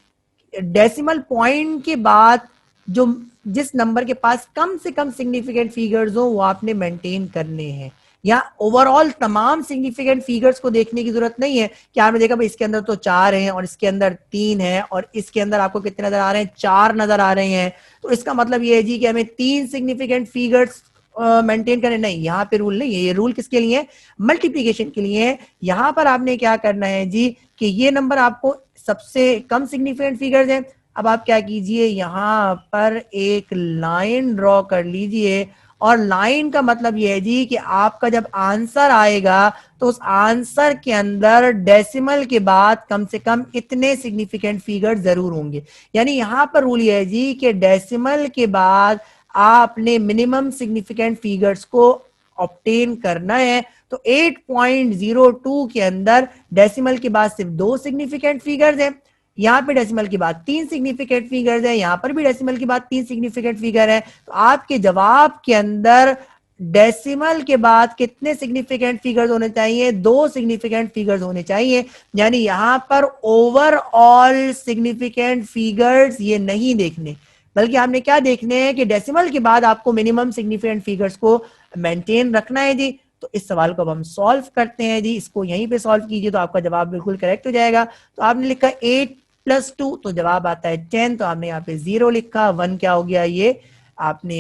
डेसिमल पॉइंट के बाद जो जिस नंबर के पास कम से कम सिग्निफिकेंट फिगर्स हो वो आपने मेंटेन करने हैं। या ओवरऑल तमाम सिग्निफिकेंट फिगर्स को देखने की जरूरत नहीं है कि आपने देखा भाई इसके अंदर तो 4 हैं और इसके अंदर 3 है और इसके अंदर आपको कितने नजर आ रहे हैं, 4 नजर आ रहे हैं, तो इसका मतलब ये है जी कि हमें 3 सिग्निफिकेंट फिगर्स मेंटेन करने, नहीं, यहाँ पे रूल नहीं है, ये रूल किसके लिए है, मल्टीप्लीकेशन के लिए है। यहाँ पर आपने क्या करना है जी कि ये नंबर आपको सबसे कम सिग्निफिकेंट फिगर्स है। अब आप क्या कीजिए, यहाँ पर एक लाइन ड्रॉ कर लीजिए और लाइन का मतलब ये है जी कि आपका जब आंसर आएगा तो उस आंसर के अंदर डेसिमल के बाद कम से कम इतने सिग्निफिकेंट फिगर जरूर होंगे। यानी यहां पर रूल ये है जी कि डेसिमल के बाद आपने मिनिमम सिग्निफिकेंट फिगर्स को ऑब्टेन करना है। तो 8.02 के अंदर डेसिमल के बाद सिर्फ 2 सिग्निफिकेंट फिगर्स हैं, यहाँ पे डेसिमल के बाद 3 सिग्निफिकेंट फिगर्स है, यहाँ पर भी डेसिमल के बाद 3 सिग्निफिकेंट फिगर है। तो आपके जवाब के अंदर डेसिमल के बाद कितने सिग्निफिकेंट फिगर्स होने चाहिए, 2 सिग्निफिकेंट फिगर्स होने चाहिए। यानी यहां पर ओवरऑल सिग्निफिकेंट फिगर्स ये नहीं देखने, बल्कि आपने क्या देखने हैं कि डेसिमल के बाद आपको मिनिमम सिग्निफिकेंट फिगर्स को मेंटेन रखना है जी। तो इस सवाल को अब हम सॉल्व करते हैं जी, इसको यहीं पे सॉल्व कीजिए तो आपका जवाब बिल्कुल करेक्ट हो जाएगा। तो आपने लिखा 8+2 तो जवाब आता है 10, तो आपने यहाँ पे 0 लिखा, 1 क्या हो गया, ये आपने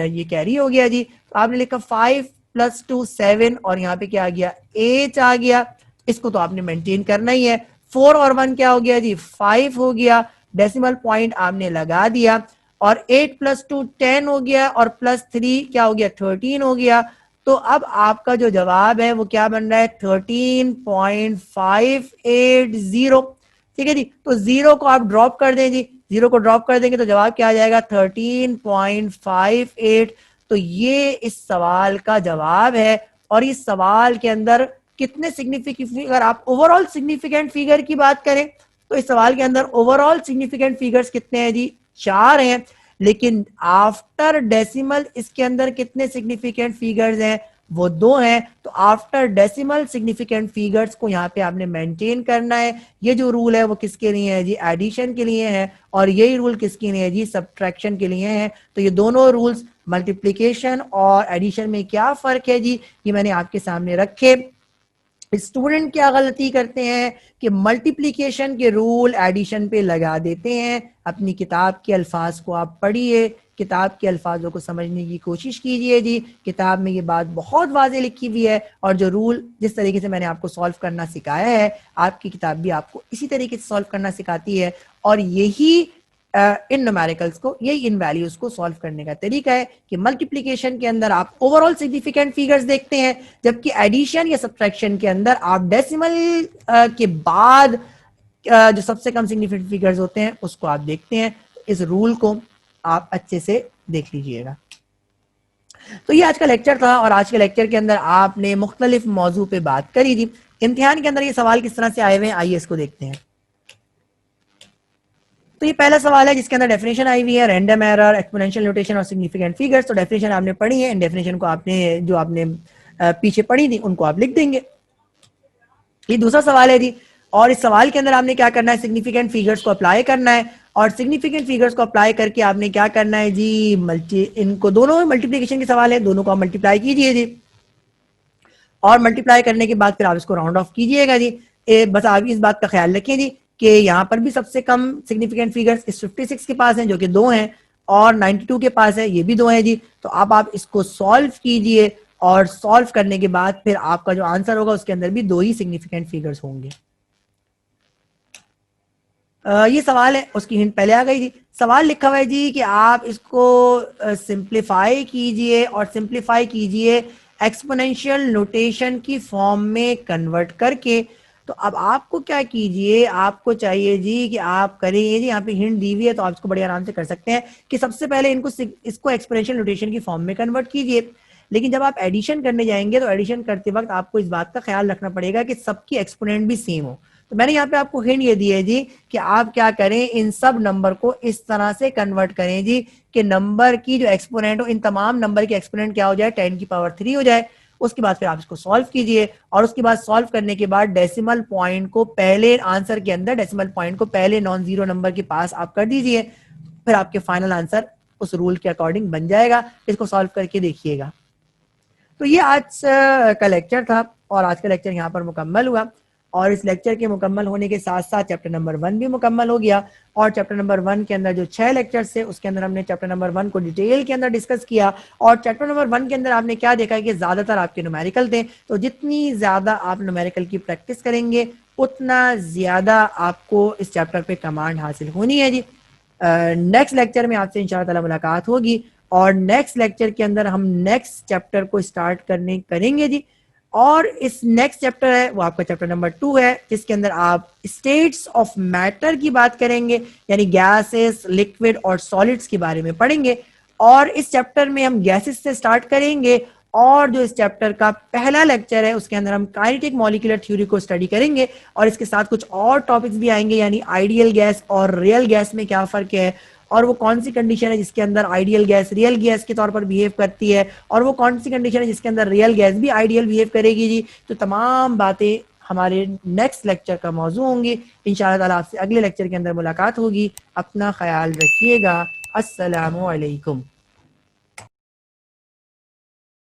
ये कैरी हो गया जी। तो आपने लिखा 5+2 7 और यहाँ पे क्या आ गया, 8 आ गया। इसको तो आपने मेंटेन करना ही है। 4 और 1 क्या हो गया जी, 5 हो गया, डेसिमल पॉइंट आपने लगा दिया। और 8+2 10 हो गया और +3 क्या हो गया, 13 हो गया। तो अब आपका जो जवाब है वो क्या बन रहा है, 13.580। ठीक है जी, तो 0 को आप ड्रॉप कर दें जी, 0 को ड्रॉप कर देंगे तो जवाब क्या आ जाएगा, 13.58। तो ये इस सवाल का जवाब है। और इस सवाल के अंदर कितने सिग्निफिकेंट फिगर, आप ओवरऑल सिग्निफिकेंट फिगर की बात करें तो इस सवाल के अंदर ओवरऑल सिग्निफिकेंट फिगर्स कितने हैं जी, 4 हैं। लेकिन आफ्टर डेसिमल इसके अंदर कितने सिग्निफिकेंट फिगर्स हैं, वो 2 हैं। तो आफ्टर डेसिमल सिग्निफिकेंट फिगर्स को यहाँ पे आपने मेंटेन करना है। ये जो रूल है वो किसके लिए है जी, एडिशन के लिए है, और यही रूल किसके लिए है जी, सब्ट्रैक्शन के लिए है। तो ये दोनों रूल्स मल्टीप्लीकेशन और एडिशन में क्या फर्क है जी, ये मैंने आपके सामने रखे। स्टूडेंट क्या गलती करते हैं कि मल्टीप्लिकेशन के रूल एडिशन पे लगा देते हैं। अपनी किताब के अल्फाज को आप पढ़िए, किताब के अल्फाजों को समझने की कोशिश कीजिए जी। किताब में ये बात बहुत वाज़ेह लिखी हुई है और जो रूल जिस तरीके से मैंने आपको सॉल्व करना सिखाया है, आपकी किताब भी आपको इसी तरीके से सॉल्व करना सिखाती है। और यही इन न्यूमेरिकल्स को, यही इन वैल्यूज को सॉल्व करने का तरीका है कि मल्टीप्लिकेशन के अंदर आप ओवरऑल सिग्निफिकेंट फिगर्स देखते हैं, जबकि एडिशन या सब्ट्रैक्शन के अंदर आप डेसिमल के बाद जो सबसे कम सिग्निफिकेंट फिगर्स होते हैं उसको आप देखते हैं। इस रूल को आप अच्छे से देख लीजिएगा। तो ये आज का लेक्चर था और आज के लेक्चर के अंदर आपने मुख्तलिफ मौजू पे बात करी थी। इम्तिहान के अंदर ये सवाल किस तरह से आए हुए हैं, आइए इसको देखते हैं। तो ये पहला सवाल है जिसके अंदर डेफिनेशन आई हुई है, रैंडम एरर, एक्सपोनेंशियल नोटेशन और सिग्निफिकेंट फिगर्स। तो डेफिनेशन आपने पढ़ी है, इन डेफिनेशन को आपने जो आपने पीछे पढ़ी थी उनको आप लिख देंगे। ये दूसरा सवाल है जी, और इस सवाल के अंदर आपने क्या करना है, सिग्निफिकेंट फिगर्स को अप्लाई करना है। और सिग्निफिकेंट फिगर्स को अप्लाई करके आपने क्या करना है जी, इनको दोनों मल्टीप्लिकेशन के सवाल है, दोनों को आप मल्टीप्लाई कीजिए जी। और मल्टीप्लाई करने के बाद फिर आप इसको राउंड ऑफ कीजिएगा जी। बस आप इस बात का ख्याल रखें जी कि यहाँ पर भी सबसे कम सिग्निफिकेंट फिगर्स इस 56 के पास हैं जो कि 2 हैं, और 92 के पास है, ये भी 2 हैं जी। तो अब आप इसको सॉल्व कीजिए और सॉल्व करने के बाद फिर आपका जो आंसर होगा उसके अंदर भी 2 ही सिग्निफिकेंट फिगर्स होंगे। ये सवाल है, उसकी हिंट पहले आ गई थी। सवाल लिखा हुआ है जी कि आप इसको सिंप्लीफाई कीजिए और सिंप्लीफाई कीजिए एक्सपोनेंशियल नोटेशन की फॉर्म में कन्वर्ट करके। तो अब आपको क्या कीजिए, आपको चाहिए जी कि आप करें जी, यहाँ पे हिंट दी हुई है तो आप इसको बड़े आराम से कर सकते हैं कि सबसे पहले इसको एक्सपोनेंशियल नोटेशन की फॉर्म में कन्वर्ट कीजिए। लेकिन जब आप एडिशन करने जाएंगे तो एडिशन करते वक्त आपको इस बात का ख्याल रखना पड़ेगा कि सबकी एक्सपोनेंट भी सेम हो। तो मैंने यहाँ पे आपको हिंट ये दी है जी कि आप क्या करें, इन सब नंबर को इस तरह से कन्वर्ट करें जी कि नंबर की जो एक्सपोनेंट हो, इन तमाम नंबर की एक्सपोनेंट क्या हो जाए, 10⁻³ हो जाए। उसके बाद फिर आप इसको सॉल्व कीजिए और उसके बाद सॉल्व करने के बाद डेसिमल पॉइंट को पहले आंसर के अंदर, डेसिमल पॉइंट को पहले नॉन जीरो नंबर के पास आप कर दीजिए। फिर आपके फाइनल आंसर उस रूल के अकॉर्डिंग बन जाएगा। इसको सॉल्व करके देखिएगा। तो ये आज का लेक्चर था और आज का लेक्चर यहाँ पर मुकम्मल हुआ और इस लेक्चर के मुकम्मल होने के साथ साथ चैप्टर नंबर 1 भी मुकम्मल हो गया और चैप्टर नंबर 1 के अंदर जो 6 लेक्चर्स थे उसके अंदर हमने चैप्टर नंबर 1 को डिटेल के अंदर डिस्कस किया और चैप्टर नंबर 1 के अंदर आपने क्या देखा कि ज़्यादातर आपके न्यूमेरिकल थे। तो जितनी ज़्यादा आप न्यूमेरिकल की प्रैक्टिस करेंगे उतना ज़्यादा आपको इस चैप्टर पे कमांड हासिल होनी है जी। नेक्स्ट लेक्चर में आपसे इंशाअल्लाह ताला मुलाकात होगी और नेक्स्ट लेक्चर के अंदर हम नेक्स्ट चैप्टर को स्टार्ट करेंगे जी। और इस नेक्स्ट चैप्टर है वो आपका चैप्टर नंबर 2 है जिसके अंदर आप स्टेट्स ऑफ मैटर की बात करेंगे यानी गैसेस, लिक्विड और सॉलिड्स के बारे में पढ़ेंगे और इस चैप्टर में हम गैसेस से स्टार्ट करेंगे और जो इस चैप्टर का पहला लेक्चर है उसके अंदर हम काइनेटिक मॉलिक्यूलर थ्योरी को स्टडी करेंगे और इसके साथ कुछ और टॉपिक्स भी आएंगे यानी आइडियल गैस और रियल गैस में क्या फर्क है और वो कौन सी कंडीशन है जिसके अंदर आइडियल गैस रियल गैस के तौर पर बिहेव करती है और वो कौन सी कंडीशन है जिसके अंदर रियल गैस भी आइडियल बिहेव करेगी जी। तो तमाम बातें हमारे नेक्स्ट लेक्चर का मौजू होंगी। इंशाअल्लाह ताला आपसे अगले लेक्चर के अंदर मुलाकात होगी। अपना ख्याल रखिएगा। अस्सलामु अलैकुम।